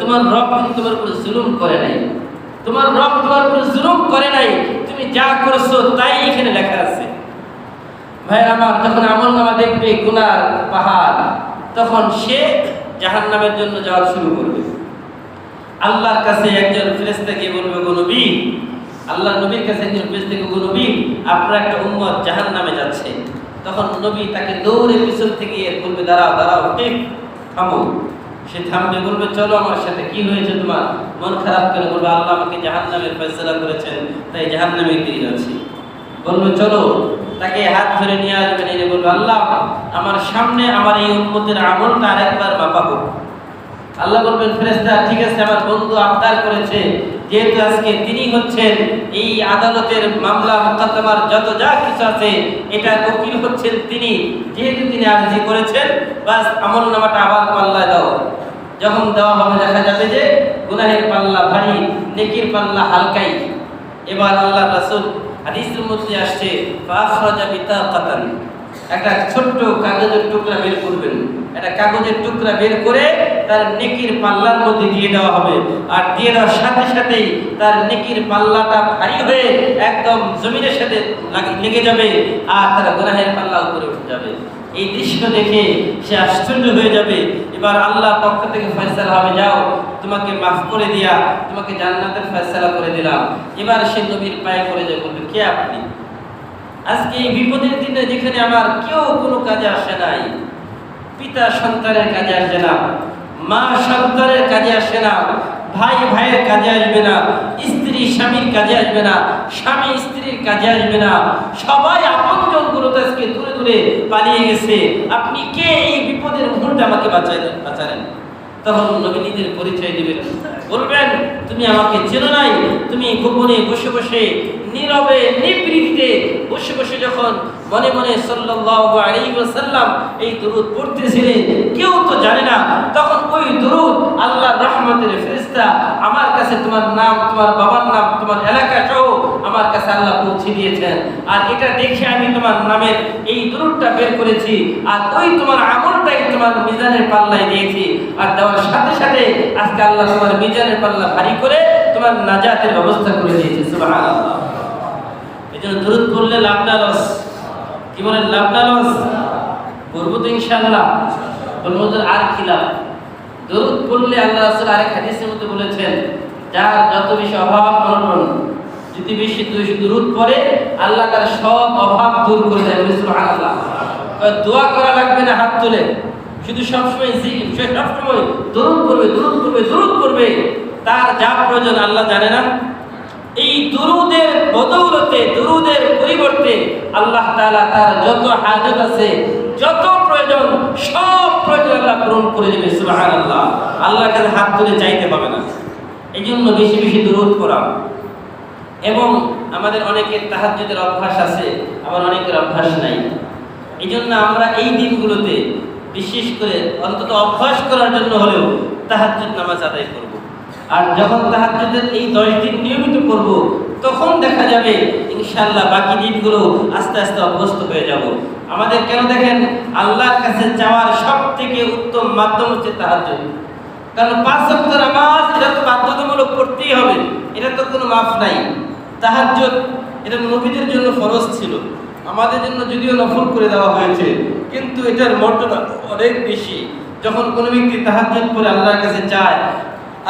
তোমার রব কিন্তু তোমার উপর জুলুম করে নাই, তোমার রব তোমার উপর জুলুম করে নাই, তুমি যা করছো তাই এখানে লেখা আছে। ভাই আমার, যখন আমলনামা দেখবে গুনার পাহাড়, তখন সে জাহান্নামের জন্য যাওয়া শুরু করবে। আল্লাহর কাছে একজন ফেরেশতা গিয়ে বলবে, গো নবী, আল্লাহর নবীর কাছে একজন ফেরেশতা গিয়ে, গো নবী, আপনার একটা উম্মত জাহান্নামে যাচ্ছে। তখন নবী তাকে দৌড়ে পিছন থেকে বলবে, দাঁড়াও দাঁড়াও, ঠিক থামো। সে থামবে, বলবে, চলো আমার সাথে, কি হয়েছে তোমার, মন খারাপ করে? বলবে, আল্লাহ আমাকে জাহান্নামের ফয়সালা করেছেন, তাই জাহান্নামে দিয়ে যাচ্ছি। বলবে, চলো। তাকে হাত ধরে নিয়ে আসবেন, এনে বলবে, আল্লাহ আমার সামনে আমার এই উম্মতের আমলটা আরেকবার মাপা হোক। আল্লাহ বলবেন, ফেরেশতা ঠিক আছে, আমার বন্ধু আবদার করেছে, যেহেতু আজকে তিনি হচ্ছেন এই আদালতের মামলা মুকদ্দমার যত যা কিছু আছে এটা উকিল হচ্ছেন তিনি, যেহেতু তিনি আরজি করেছেন, বাস আমলনামাটা আবার পাল্লা দাও। যখন দেওয়া হবে দেখা যাবে যে গুনাহের পাল্লা ভারী, নেকির পাল্লা হালকাই। এবার আল্লাহ রাসূল হাদিসের মধ্যে আসছে, ফাখরাজা বিতাকাতান, একটা ছোট্ট কাগজের টুকরা বের করবেন, একটা কাগজের টুকরা বের করে তার নেকির পাল্লার মধ্যে দিয়ে দেওয়া হবে। আর দিয়ে দেওয়ার সাথে সাথেই তার নেকির পাল্লাটা ভারী হয়ে একদম জমিনের সাথে লেগে যাবে, আর তার গুনাহের পাল্লা উপরে উঠে যাবে। এই দৃশ্য দেখে সে আশ্চর্য হয়ে যাবে। এবার আল্লাহর পক্ষ থেকে ফয়সালা হবে, যাও, তোমাকে মাফ করে দিয়া তোমাকে জান্নাতের ফয়সালা করে দিলাম। এবার সে নবীর পায়ে পড়ে যায়, বলবে, কে আপনি? আজকে এই বিপদের দিনে যেখানে আমার কেউ কোনো কাজে আসে নাই, পিতা সন্তানের কাজে আসবে না, মা সন্তানের কাজে আসে না, ভাই ভাইয়ের কাজে আসবে না, স্ত্রী স্বামীর কাজে আসবে না, স্বামী স্ত্রীর কাজে আসবে না, সবাই আপনজন গুলো আজকে দূরে দূরে পালিয়ে গেছে, আপনি কে এই বিপদের মুহূর্তে আমাকে বাঁচালেন? তখন নবী নিজের পরিচয় দিবেন, বলবেন, তুমি আমাকে চেনো নাই, তুমি গোপনে বসে বসে নীরবে নিভৃতে বসে বসে যখন মনে মনে সাল্লাল্লাহু আলাইহি ওয়াসাল্লাম এই দুরূদ পড়তেছিলেন, কেউ তো জানে না, তখন ওই দুরূদ আল্লাহর রহমতের ফেরেশতা আমার কাছে তোমার নাম, তোমার বাবার নাম, তোমার এলাকা সহ আমার কাছে আল্লাহ পৌঁছে দিয়েছেন। আর এটা দেখে আমি তোমার নামের এই দুরূদটা বের করেছি, আর ওই তোমার আমলটাই তোমার মিজানের পাল্লায় দিয়েছি। আর দেওয়ার সাথে সাথে আজকে আল্লাহ তোমার মিজানের পাল্লা ভারী করে তোমার নাজাতের ব্যবস্থা করে দিয়েছে। সুবহানাল্লাহ। এজন্য দুরূদ পড়লে লাভ না লস? কি বলেন, লাভ না লস? করবো তো ইনশাআল্লাহ। বলবো আর কি লাভ? দুরূদ পড়লে আল্লাহ রাসূল আরেক হাদিসের মধ্যে বলেছেন, যার যত বেশি অভাব অনটন, যদি বেশি দুরূদ পড়ে আল্লাহ তার সব অভাব দূর করে দেয়। সুবহানাল্লাহ। দোয়া করা লাগবে না হাত তুলে, শুধু সবসময় সবসময় দুরূদ পড়বে, দুরূদ পড়বে, দুরূদ পড়বে। তার যা প্রয়োজন আল্লাহ জানে না? এই দুরূদের বদৌলতে, দুরূদের পরিবর্তে আল্লাহ তাআলা তার যত হাজত আছে, যত প্রয়োজন, সব প্রয়োজন আল্লাহ পূরণ করে দেবে। সুবহানাল্লাহ। আল্লাহর কাছে হাত তুলে চাইতে হবে না। এই জন্য বেশি বেশি দুরূদ পড়া। এবং আমাদের অনেকের তাহাজ্জুদের অভ্যাস আছে, আবার অনেকের অভ্যাস নাই। এই জন্য আমরা এই দিনগুলোতে বিশেষ করে অন্তত অভ্যাস করার জন্য হলেও তাহাজ্জুদ নামাজ আদায় করব। আর যখন তাহাজ্জুদের এই 10 দিন নিয়মিত করব, তখন দেখা যাবে ইনশাআল্লাহ বাকি দিনগুলো আস্তে আস্তে অভ্যস্ত হয়ে যাব। আমাদের কেন দেখেন, আল্লাহর কাছে যাওয়ার সবথেকে উত্তম মাধ্যম হচ্ছে তাহাজ্জুদ। কারণ 5 ওয়াক্ত নামাজ এটা তো বাধ্যতামূলক করতেই হবে, এটা তো কোনো মাফ নাই। তাহাজ্জুদ এটা নবীদের জন্য ফরজ ছিল, আমাদের জন্য যদিও নফল করে দেওয়া হয়েছে, কিন্তু এটার মর্যাদা অনেক বেশি। যখন কোনো ব্যক্তি তাহাজ্জুদ পড়ে আল্লাহর কাছে যায়,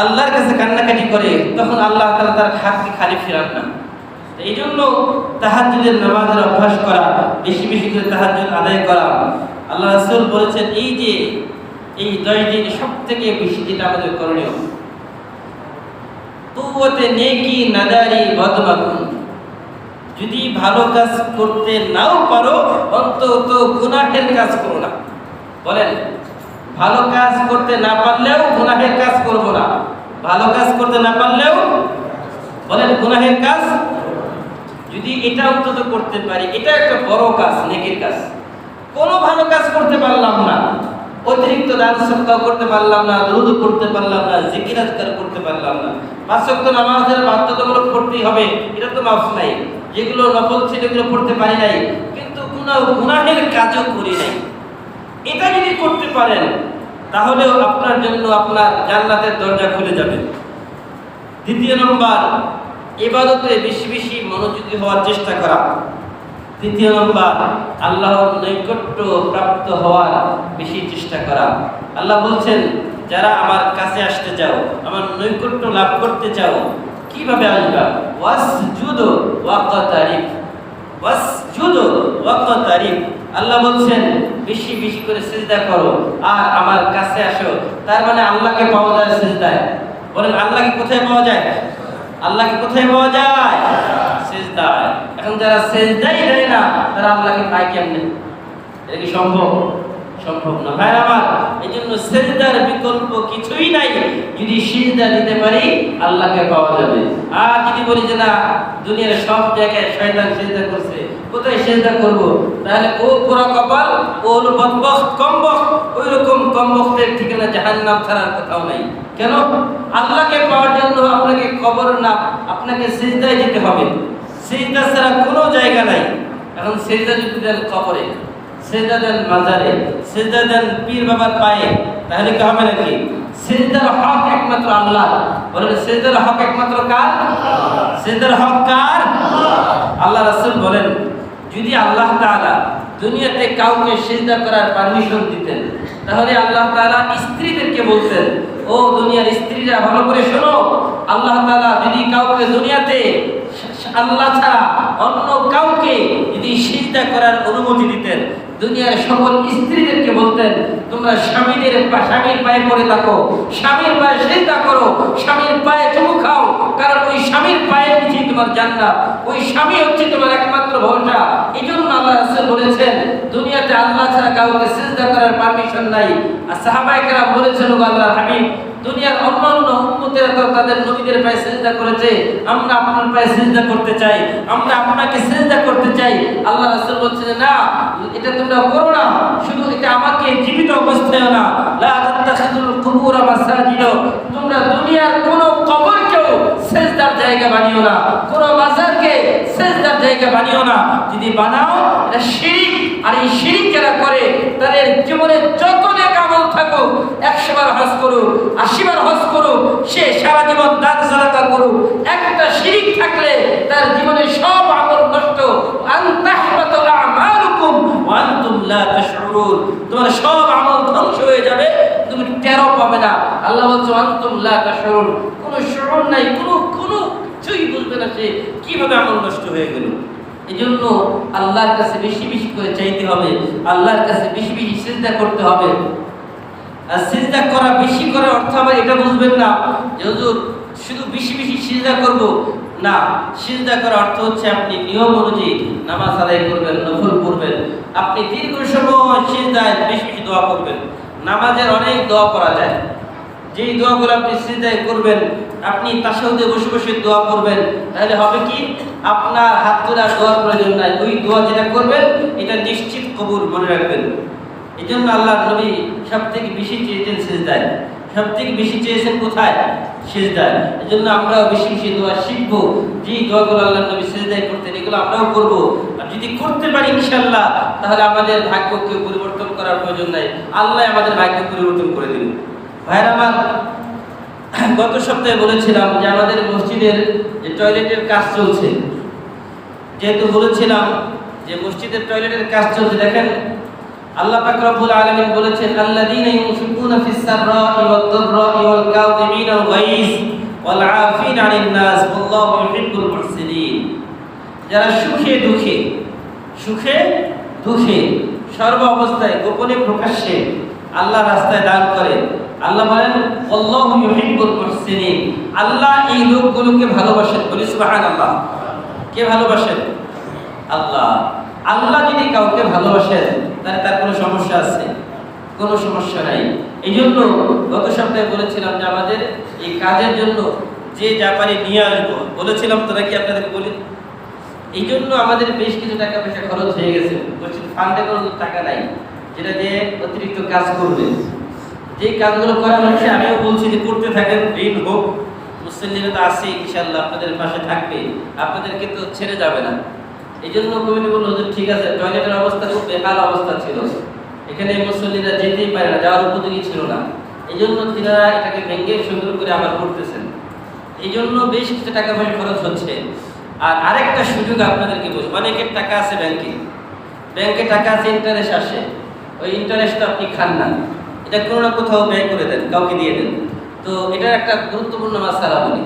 আল্লাহর কাছে কান্নাকাটি করে, তখন আল্লাহ তাআলা তার হাতকে খালি ফেরান না। এই জন্য তাহাজ্জুদের নামাজের অভ্যাস করা, বেশি বেশি করে তাহাজ্জুদ আদায় করা। আল্লাহ রাসূল বলেছেন, এই যে এই 10 দিন সবথেকে বেশি যেটা আমাদের করণীয়, কুওয়াতে নেকি নাদারি বদমাকুন, যদি ভালো কাজ করতে নাও পারো অন্তত গুনাহের কাজ করো না। বলেন, ভালো কাজ করতে না পারলেও গুনাহের কাজ করব না। ভালো কাজ করতে না পারলেও বলেন গুনাহের কাজ, যদি এটা অন্তত করতে পারি, এটা একটা বড় কাজ, নেকির কাজ। কোনো ভালো কাজ করতে পারলাম না, অতিরিক্ত দান সদকা করতে পারলাম না, দরুদ পড়তে পারলাম না, জিকির আজকার করতে পারলাম না। 5 ওয়াক্ত নামাজের বাধ্যতামূলক পড়তেই হবে, এটা তো মাফ নাই। যেগুলো নফল ছিল এগুলো পড়তে পারি নাই, কিন্তু গুনাহের কাজও করি নাই। এটা যদি করতে পারেন তাহলেও আপনার জন্য আপনার জান্নাতের দরজা খুলে যাবে। দ্বিতীয় নম্বর, ইবাদতে বেশি বেশি মনোযোগী হওয়ার চেষ্টা করা। তৃতীয় নম্বর, আল্লাহর নৈকট্য প্রাপ্ত হওয়ার বেশি চেষ্টা করা। আল্লাহ বলছেন, যারা আমার কাছে আসতে চাও, আমার নৈকট্য লাভ করতে চাও, কিভাবে আসবা? ওয়াসজুদু ওয়াকতারিব, ওয়াসজুদু ওয়াকতারিব। আল্লাহ বলছেন বেশি বেশি করে সিজদা করো আর আমার কাছে আসো। তার মানে আল্লাহকে পাওয়া যায় সিজদায়। বলেন আল্লাহকে কোথায় পাওয়া যায়? আল্লাহকে কোথায় পাওয়া যায়? সিজদায়। এখন যারা সিজদাই দেয় না তারা আল্লাহকে পায় কেমনে? এটা কি সম্ভব? সম্ভব না ভাই আমার। এইজন্য সিজদার বিকল্প কিছুই নাই। যদি সিজদা দিতে পারি আল্লাহকে পাওয়া যাবে। আর যদি বলি যে না, দুনিয়ার সব জায়গায় শয়তান সিজদা করছে, কোথায় সিজদা করব? তাহলে ও পুরা কপাল, ও হলো বদবখত কমবখত। ওই রকম কমবখতের ঠিকানা জাহান্নাম ছাড়ার কোথাও নাই। কেন? আল্লাহকে পাওয়ার জন্য আপনাকে কবর না, আপনাকে সিজদায় যেতে হবে। সিজদা ছাড়া কোনো জায়গা নাই। এখন সিজদা যদি দেন কবরে, সিজদা দেন মাজারে, সিজদা দেন পীর বাবার পায়ে, তাহলে কি হবে নাকি? সিজদার হক একমাত্র আল্লাহ। বলেন সিজদার হক একমাত্র কার? সিজদার হক কার? আল্লাহ রাসূল বলেন, যদি আল্লাহ তাআলা দুনিয়াতে কাউকে সিজদা করার পারমিশন দিতেন, তাহলে আল্লাহ তাআলা স্ত্রীদেরকে বলতেন, ও দুনিয়ার স্ত্রীরা ভালো করে শোনো, আল্লাহ তাআলা যদি কাউকে দুনিয়াতে আল্লাহ ছাড়া অন্য কাউকে যদি সিজদা করার অনুমতি দিতেন, দুনিয়ার সকল স্ত্রীদেরকে বলতেন, তোমরা স্বামীর পায়ে পড়ে থাকো, স্বামীর পায়ে সিজদা করো, স্বামীর পায়ে চুমু খাও, কারণ ওই স্বামীর পায়ের নিচে তোমার জান্নাত, ওই স্বামী হচ্ছে তোমার একমাত্র ভরসা। এই জন্য আল্লাহ রাসূল বলেছেন, দুনিয়াতে আল্লাহ ছাড়া কাউকে সিজদা করার পারমিশন নাই। আর সাহাবায়ে কেরাম বলেছেন, ও আল্লাহর হাবিব, দুনিয়ার অন্যান্য উম্মতেরা তো তাদের নবীদের পায়ে সিজদা করেছে, আমরা আপনার পায়ে সিজদা করতে চাই, আমরা আপনাকে সিজদা করতে চাই। আল্লাহ রাসূল বলছেন, না, এটা তোমরা করো না। শুধু এটা আমাকে জীবিত অবস্থায় না, লা তাত্তাখিযুল কুবুর মাসাজিদ, তোমরা দুনিয়ার কোন কবরকেও সিজদার জায়গা বানিও না, কোন মাজারকে সিজদার জায়গা বানিও না। যদি বানাও এটা শিরক। আর এই শিরক যারা করে তাদের জীবনে যত নেক আমল থাকুক, 100 বার হজ করুক, 80 বার হজ করুক, সে সারা জীবন দান সাদাকা করুক, একটা শিরক থাকলে তার জীবনে সব আমল নষ্ট। আনতাহবাতু আমালুকুম ওয়া আনতুম লা তাশউরুন, তোমার সব আমল ধ্বংস হয়ে যাবে, তুমি টেরও পাবে না। আল্লাহ বলছে আনতুম লা তাশউরুন, কোনো শুউর নাই, কোনো কিছুই বুঝবে না সে কিভাবে আমল নষ্ট হয়ে গেল। এজন্য আল্লাহর কাছে বেশি বেশি করে চাইতে হবে, আল্লাহর কাছে বেশি বেশি সিজদা করতে হবে। আর সিজদা করা, বেশি করার অর্থ আবার এটা বুঝবেন না যে হুজুর শুধু বেশি বেশি সিজদা করব না। সিজদা করার অর্থ হচ্ছে আপনি নিয়ম অনুযায়ী নামাজ আদায় করবেন, নফল পড়বেন, আপনি দীর্ঘ সময় সিজদায় বেশি বেশি দোয়া করবেন। নামাজের অনেক দোয়া করা যায়, যেই দোয়াগুলো আপনি সিজদায় করবেন, আপনি তাশাহুদে বসে বসে দোয়া করবেন, তাহলে হবে কি, আপনার হাত তোলার দোয়ার প্রয়োজন নাই। ওই দোয়া যেটা করবেন এটা নিশ্চিত কবুল, মনে রাখবেন। এই জন্য আল্লাহ নবী সবথেকে বেশি চেয়েছেন সিজদায়, সবথেকে বেশি চেয়েছেন কোথায়? সিজদায়। এই জন্য আমরাও বেশি বেশি দোয়া শিখবো, যে দোয়াগুলো আল্লাহ নবী সিজদায় করতেন এগুলো আমরাও করবো। আর যদি করতে পারি ইনশাআল্লাহ, তাহলে আমাদের ভাগ্যকে পরিবর্তন করার প্রয়োজন নাই, আল্লাহ আমাদের ভাগ্য পরিবর্তন করে দিবেন। ভাইরা আমার, গত সপ্তাহে বলেছিলাম যে আমাদের মসজিদের যে টয়লেটের কাজ চলছে, যেহেতু বলেছিলাম যে মসজিদের টয়লেটের কাজ চলছে, দেখেন আল্লাহ পাক রব্বুল আলামিন বলেছেন, আল্লাযীনা ইউনফিকুনা ফিস সাররা'i ওয়াদ দাররা'i ওয়াল কাযিমিনাল গায়জ ওয়াল আফিনা আনিন নাস ওয়াল্লাহু ইউহিব্বুল মুহসিনিন। যারা সুখে দুঃখে সর্ব অবস্থায় গোপনে প্রকাশ্যে আল্লাহ রাস্তায় দান করে, আল্লাহ বলেন আল্লাহু ইউহিব্বুল মুহসিনিন, আল্লাহ এই লোকগুলোকে ভালোবাসেন। বলি সুবহানাল্লাহ। কে ভালোবাসেন? আল্লাহ। আল্লাহ যদি কাউকে ভালোবাসেন তাহলে তার কোনো সমস্যা আছে? কোনো সমস্যা নাই। এই জন্য গত সপ্তাহে বলেছিলাম যে আমাদের এই কাজের জন্য যে যা পারি নিয়ে আসবো, বলেছিলাম তো নাকি আপনাদেরকে বলি। এই জন্য আমাদের বেশ কিছু টাকা পয়সা খরচ হয়ে গেছে, মসজিদ ফান্ডে কোনো টাকা নাই। যেটা দিয়ে অতিরিক্ত কাজ করবে। যে কাজগুলো করা হচ্ছে আমিও বলছি যে করতে থাকেন, ঋণ হোক, মুসল্লিরা তো আছে ইনশাআল্লাহ আপনাদের পাশে থাকবে, আপনাদেরকে তো ছেড়ে যাবে না। এই জন্য কমিটি বললো যে ঠিক আছে, টয়লেটের অবস্থা খুব বেহাল অবস্থা ছিল, এখানে মুসল্লিরা যেতেই পারে না, যাওয়ার উপযোগী ছিল না। এই জন্য তিনারা এটাকে ভেঙে সুন্দর করে আবার করতেছেন। এই জন্য বেশ কিছু টাকা পয়সা খরচ হচ্ছে। আর আরেকটা সুযোগ আপনাদেরকে বলছি, অনেকের টাকা আছে ব্যাংকে টাকা আছে, ইন্টারেস্ট আসে, ওই ইন্টারেস্টটা আপনি খান না, এটা কোনো না কোথাও ব্যয় করে দেন, কাউকে দিয়ে দেন। তো এটার একটা গুরুত্বপূর্ণ মাসআলা বলি,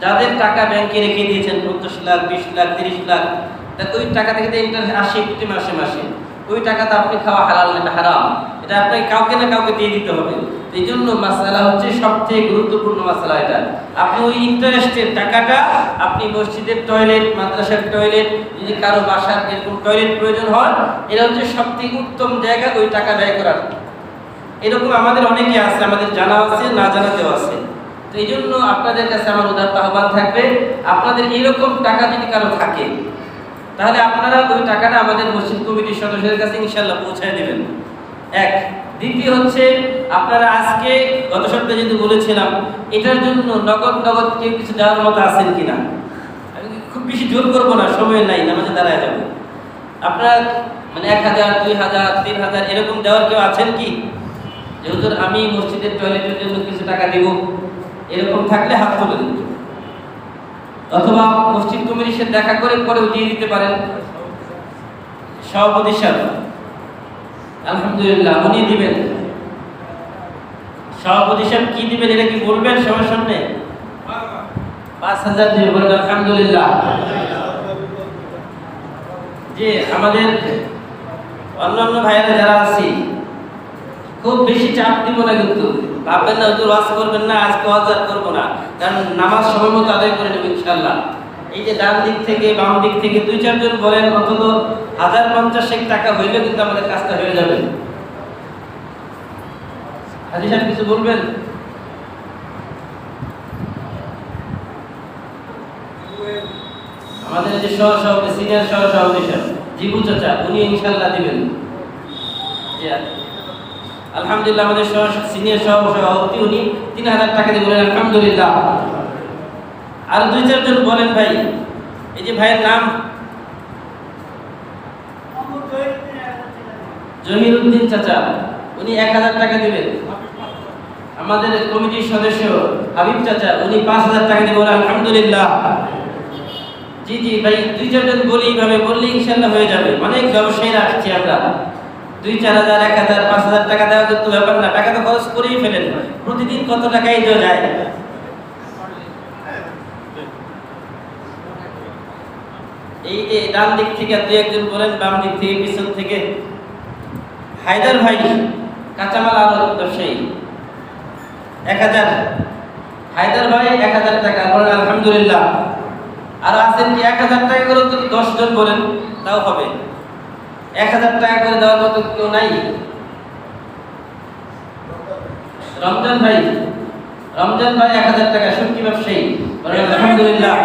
যাদের টাকা ব্যাংকে রেখে দিয়েছেন 50 লাখ 20 লাখ 30 লাখ, ওই টাকা থেকে ইন্টারেস্ট আসে প্রতি মাসে মাসে, ওই টাকাটা আপনি খাওয়া হালাল, এটা হারাম, এটা আপনাকে কাউকে না কাউকে দিয়ে দিতে হবে। এই জন্য মাসআলা হচ্ছে সবথেকে গুরুত্বপূর্ণ মাসআলা এটা। আপনি ওই ইন্টারেস্টের টাকাটা আপনি মসজিদের টয়লেট, মাদ্রাসার টয়লেট, যদি কারো বাসার এরকম টয়লেট প্রয়োজন হয়, এটা হচ্ছে সবথেকে উত্তম জায়গা ওই টাকা ব্যয় করার। এরকম আমাদের অনেকে আছে, আমাদের জানা আছে, না জানাতেও আছে। তো এই জন্য আপনাদের কাছে আমার উদাত্ত আহ্বান থাকবে, আপনাদের এরকম টাকা যদি কারো থাকে তাহলে আপনারা ওই টাকাটা আমাদের মসজিদ কমিটির সদস্যদের কাছে ইনশাআল্লাহ পৌঁছায় দেবেন। এক। দ্বিতীয় হচ্ছে, আপনারা আজকে গত সপ্তাহে যেহেতু বলেছিলাম, এটার জন্য নগদ কেউ কিছু দেওয়ার মতো আছেন কিনা? আমি খুব বেশি জোর করবো না, সময় নাই, নামাজে দাঁড়ায় যাবো। আপনারা মানে 1000, 2000, 3000 এরকম দেওয়ার কেউ আছেন কি? যেহেতু আমি মসজিদের টয়লেটের জন্য কিছু টাকা দেব, এরকম থাকলে হাত তুলে দিন, অথবা মসজিদ কমিটির সাথে দেখা করে পরেও দিয়ে দিতে পারেন। সভাপতি সাহেব আলহামদুলিল্লাহ উনি দিবেন। সভাপতি সাহেব কি দিবেন এটা কি বলবেন সবার সামনে? 5000 দিবেন, বলেন আলহামদুলিল্লাহ। যে আমাদের অন্যান্য ভাইয়েরা যারা আছে, খুব বেশি চাপ দিব না, কিন্তু ভাববেন না হুজুর ওয়াজ করবেন না, আজকে ওয়াজ আর করবো না, কারণ নামাজ সময় মতো আদায় করে নেব ইনশাআল্লাহ। এই যে ডান দিক থেকে বাম দিক থেকে 2-4 জন বলেন, অন্তত 1050 টাকা হইলে কিন্তু আমাদের কাজটা হয়ে যাবে। হাজী সাহেব কিছু বলবেন? আমাদের যে সহসভাপতি, সিনিয়র সহসভাপতি সাহেব জিবু চাচা, উনি ইনশাআল্লাহ দিবেন। আলহামদুলিল্লাহ আমাদের সিনিয়র সহসভাপতি উনি 3000 টাকা দিয়ে বলেন আলহামদুলিল্লাহ। আর 2-4 জন বলেন ভাই, এই যে ভাইয়ের নাম জহিরুদ্দিন চাচা, উনি 1000 টাকা দিবেন। আমাদের কমিটির সদস্য হাবিব চাচা, উনি 5000 টাকা দিয়ে বলেন আলহামদুলিল্লাহ। জি জি ভাই, 2-4 জন বলি, এইভাবে বললে ইনশাআল্লাহ হয়ে যাবে। অনেক ব্যবসায়ীরা আসছে, আমরা 2-4000, 1000, 5000 টাকা দেওয়া কিন্তু ব্যাপার না, টাকা তো খরচ করেই ফেলেন, প্রতিদিন কত টাকাই তো যায়। এই যে ডান দিক থেকে 2-1 জন বলেন, বাম দিক থেকে, পিছন থেকে হায়দার ভাই, কাঁচামাল আড়ত ব্যবসায়ী 1000, হায়দার ভাই 1000 টাকা বলেন আলহামদুলিল্লাহ। আর আছেন কি 1000 টাকা করে যদি 10 জন বলেন তাও হবে, 1000 টাকা করে দেওয়ার মতো কেউ নাই? রমজান ভাই 1000 টাকা, সবজি ব্যবসায়ী বলেন আলহামদুলিল্লাহ।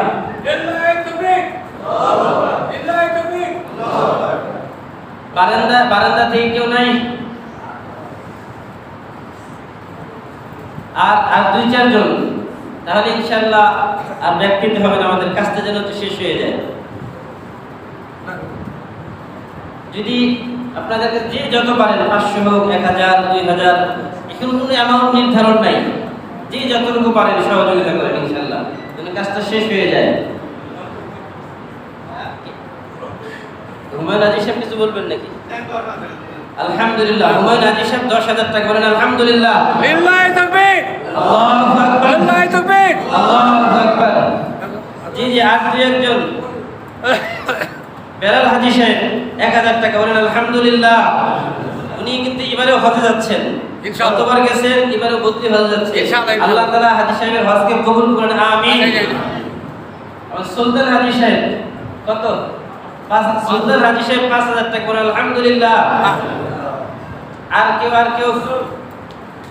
বারান্দা থেকে কেউ নাই? আর 2-4 জন, তাহলে ইনশাআল্লাহ আর ব্যক্তিতে হবে না, আমাদের কাজটা যেন তো শেষ হয়ে যায়। যদি আপনাদেরকে যে যত পারেন, 500 হোক, 1000, 2000, এখানে কোনো অ্যামাউন্ট নির্ধারণ নাই, যে যতটুকু পারেন সহযোগিতা করেন ইনশাআল্লাহ, যেন কাজটা শেষ হয়ে যায়। হুমায়ুন হাজী সাহেব কিছু বলবেন নাকি? আলহামদুলিল্লাহ। হুমায়ুন হাজী সাহেব 10,000 টাকা বলেন আলহামদুলিল্লাহ। লিল্লাহি তাকবীর, আল্লাহু আকবার, লিল্লাহি তাকবীর, আল্লাহু আকবার। জি জি, আর 2-1 জন, বেলাল হাজী সাহেব 1000 টাকা বলেন আলহামদুলিল্লাহ। উনি কিন্তু এবারেও হজে যাচ্ছেন, গতবার গেছেন, এবারেও বদলি হজে যাচ্ছেন। আল্লাহ তাআলা হাজী সাহেবের হজকে কবুল করেন, আমিন। আর সুলতান হাজী সাহেব কত? সুলতান হাজী সাহেব 5000 টাকা বলেন আলহামদুলিল্লাহ। আর কেউ?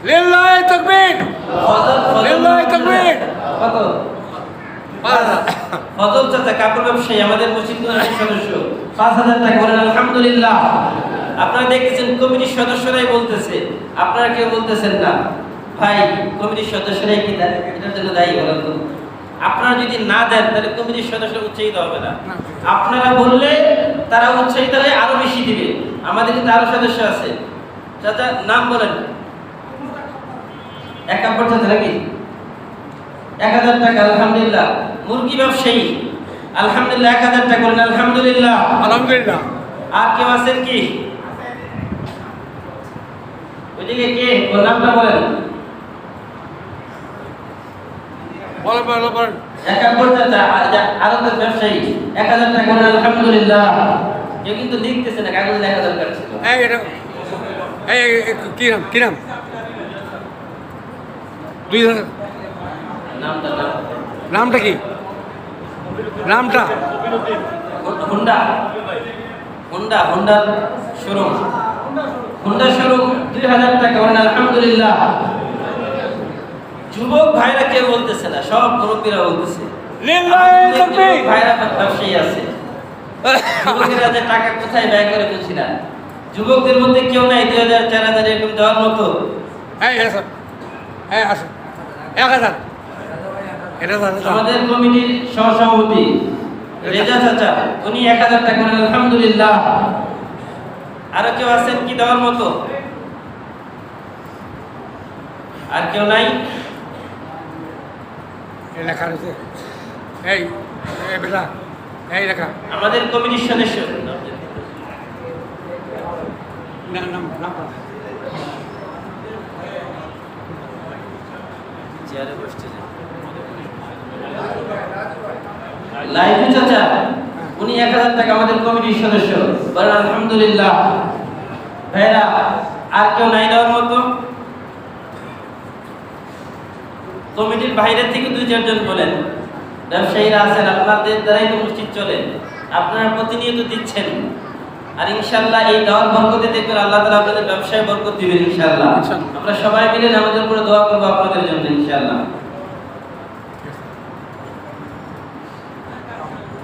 লিল্লাহি তাকবীর, লিল্লাহি তাকবীর। কত? ফজল চাচা কাপড় ব্যবসায়ী, আমাদের মসজিদ কমিটির সদস্য, 5,000 টাকা বলেন আলহামদুলিল্লাহ। আপনারা দেখতেছেন কমিটির সদস্যরাই বলতেছে, আপনারা কেউ বলতেছেন না। ভাই কমিটির সদস্যরাই কি এটার জন্য দায়ী বলেন তো? আপনারা যদি না দেন তাহলে কমিটির সদস্য উৎসাহিত হবে না। আপনারা বললে তারা উৎসাহিত হয়ে আরো বেশি দিবে। আমাদের কিন্তু আরো সদস্য আছে। চাচা নাম বলেন। 51 চাচা নাকি? 1000 টাকা আলহামদুলিল্লাহ। মুরগি ব্যবসায়ী আলহামদুলিল্লাহ 1000 টাকা বলেন আলহামদুলিল্লাহ। আলহামদুলিল্লাহ। আর কেউ আছেন কি? ওইদিকে কে? ওর নামটা বলেন। বলেন বলেন বলেন। 51 চাচা আরতের ব্যবসায়ী 1000 টাকা বলেন আলহামদুলিল্লাহ। কেউ কিন্তু লিখতেছে না, কাগজে লেখা দরকার ছিল। এই এটা কি নাম কি নাম? 2000 নামটা নামটা কি? নামটা হুন্ডা হুন্ডা হুন্ডার শোরুম, হুন্ডা শোরুম 2000 টাকা বলেন আলহামদুলিল্লাহ। যুবক ভাইরা কেউ বলতেছে না, সব মুরব্বীরা বলতেছে। ভাইরা ব্যবসায়ী আছে, যুবকেরা যে টাকা কোথায় ব্যয় করে বুঝি না। যুবকদের মধ্যে কেউ নাই 2000 4000 এরকম দেওয়ার মতো? আসুন 1000। আমাদের কমিটির সহসভাপতি রেজা চাচা, উনি 1000 টাকা বলেন আলহামদুলিল্লাহ। আরো কেউ আছেন কি দেওয়ার মতো? আর কেউ নাই? লেখা রয়েছে এই বেটা, এই লেখা আমাদের কমিটির সদস্য চেয়ারে বসছে লাইজু চাচা, উনি 1000 টাকা আমাদের কমিটির সদস্য বলেন আলহামদুলিল্লাহ। ভাইরা আর কেউ নাই দেওয়ার মতো? কমিটির বাইরে থেকে 2-4 জন বলেন। ব্যবসায়ীরা আছেন, আপনাদের দ্বারাই তো মসজিদ চলে, আপনারা প্রতিনিয়ত দিচ্ছেন। আর ইনশাআল্লাহ এই দেওয়ার বরকতে দেখবেন আল্লাহ তাআলা আপনাদের ব্যবসায় বরকত দিবেন ইনশাআল্লাহ। আমরা সবাই মিলে নামাজের পরে দোয়া করব আপনাদের জন্য ইনশাআল্লাহ।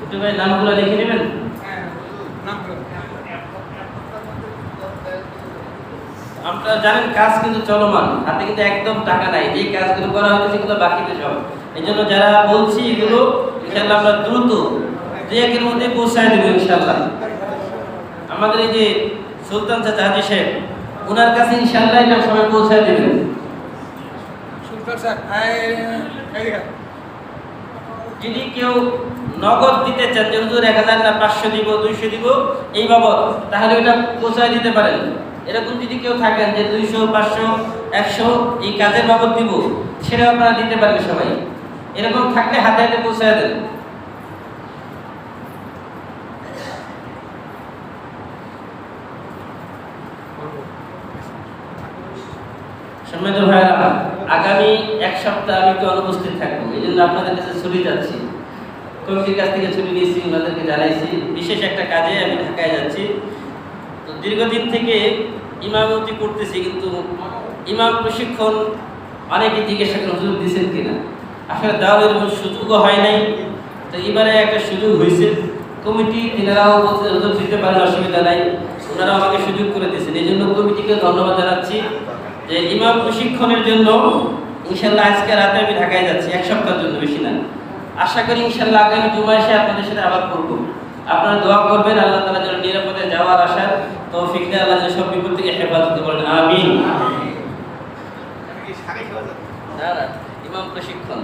একটু ভাই নামগুলো লিখে নেবেন। আপনারা জানেন কাজ কিন্তু চলমান, হাতে কিন্তু একদম টাকা নাই। যে কাজগুলো করা হয়েছে সেগুলো বাকিতে সব। এই জন্য যারা বলছি এগুলো ইনশাআল্লাহ আমরা দ্রুত 2-1 মধ্যে পৌঁছায় দেব ইনশাআল্লাহ। আমাদের এই যে সুলতান চাচা হাজী সাহেব, ওনার কাছে ইনশাআল্লাহ এটা সবাই পৌঁছায় দেবেন। সুলতান সাহেব যদি কেউ নগদ দিতে চান যে হুজুর 1000 না 500 দিব 200 দিব এই বাবদ, তাহলে এটা পৌঁছায় দিতে পারেন। এরকম যদি কেউ থাকেন যে 200 500 100 এই কাজের বাবদ দিব, সেটা আপনারা দিতে পারবেন সবাই। এরকম থাকলে হাতে হাতে পৌঁছায় দেন। সম্মানিত ভাইরা, আগামী 1 সপ্তাহ আমি তো অনুপস্থিত থাকবো, এই জন্য আপনাদের কাছে ছুটি যাচ্ছি। কমিটির কাছ থেকে ছুটি নিয়েছি, ওনাদেরকে জানাইছি বিশেষ একটা কাজে আমি ঢাকায় যাচ্ছি। তো দীর্ঘদিন থেকে ইমামতি করতেছি, কিন্তু ইমাম প্রশিক্ষণ অনেকে জিজ্ঞাসা করে হুজুর দিয়েছেন কিনা। আসলে দেওয়ার এরকম সুযোগও হয় নাই। তো এবারে একটা সুযোগ হয়েছে, কমিটি তিনারাও বলতে হুজুর দিতে পারেন, অসুবিধা নাই, ওনারাও আমাকে সুযোগ করে দিয়েছেন। এই জন্য কমিটিকে ধন্যবাদ জানাচ্ছি যে ইমাম প্রশিক্ষণের জন্য ইনশাআল্লাহ আজকে রাতে আমি ঢাকায় যাচ্ছি 1 সপ্তাহের জন্য, বেশি না। আশা করি ইনশাআল্লাহ আগামী 2 মাসে আপনাদের সাথে আবার করব। আপনারা দোয়া করবেন আল্লাহ তাআলা যেন নিরাপদে যাওয়ার আসার তৌফিক দেয়, আল্লাহ যেন সব বিপদ থেকে হেফাজত করেন, আমিন। ইমাম প্রশিক্ষণ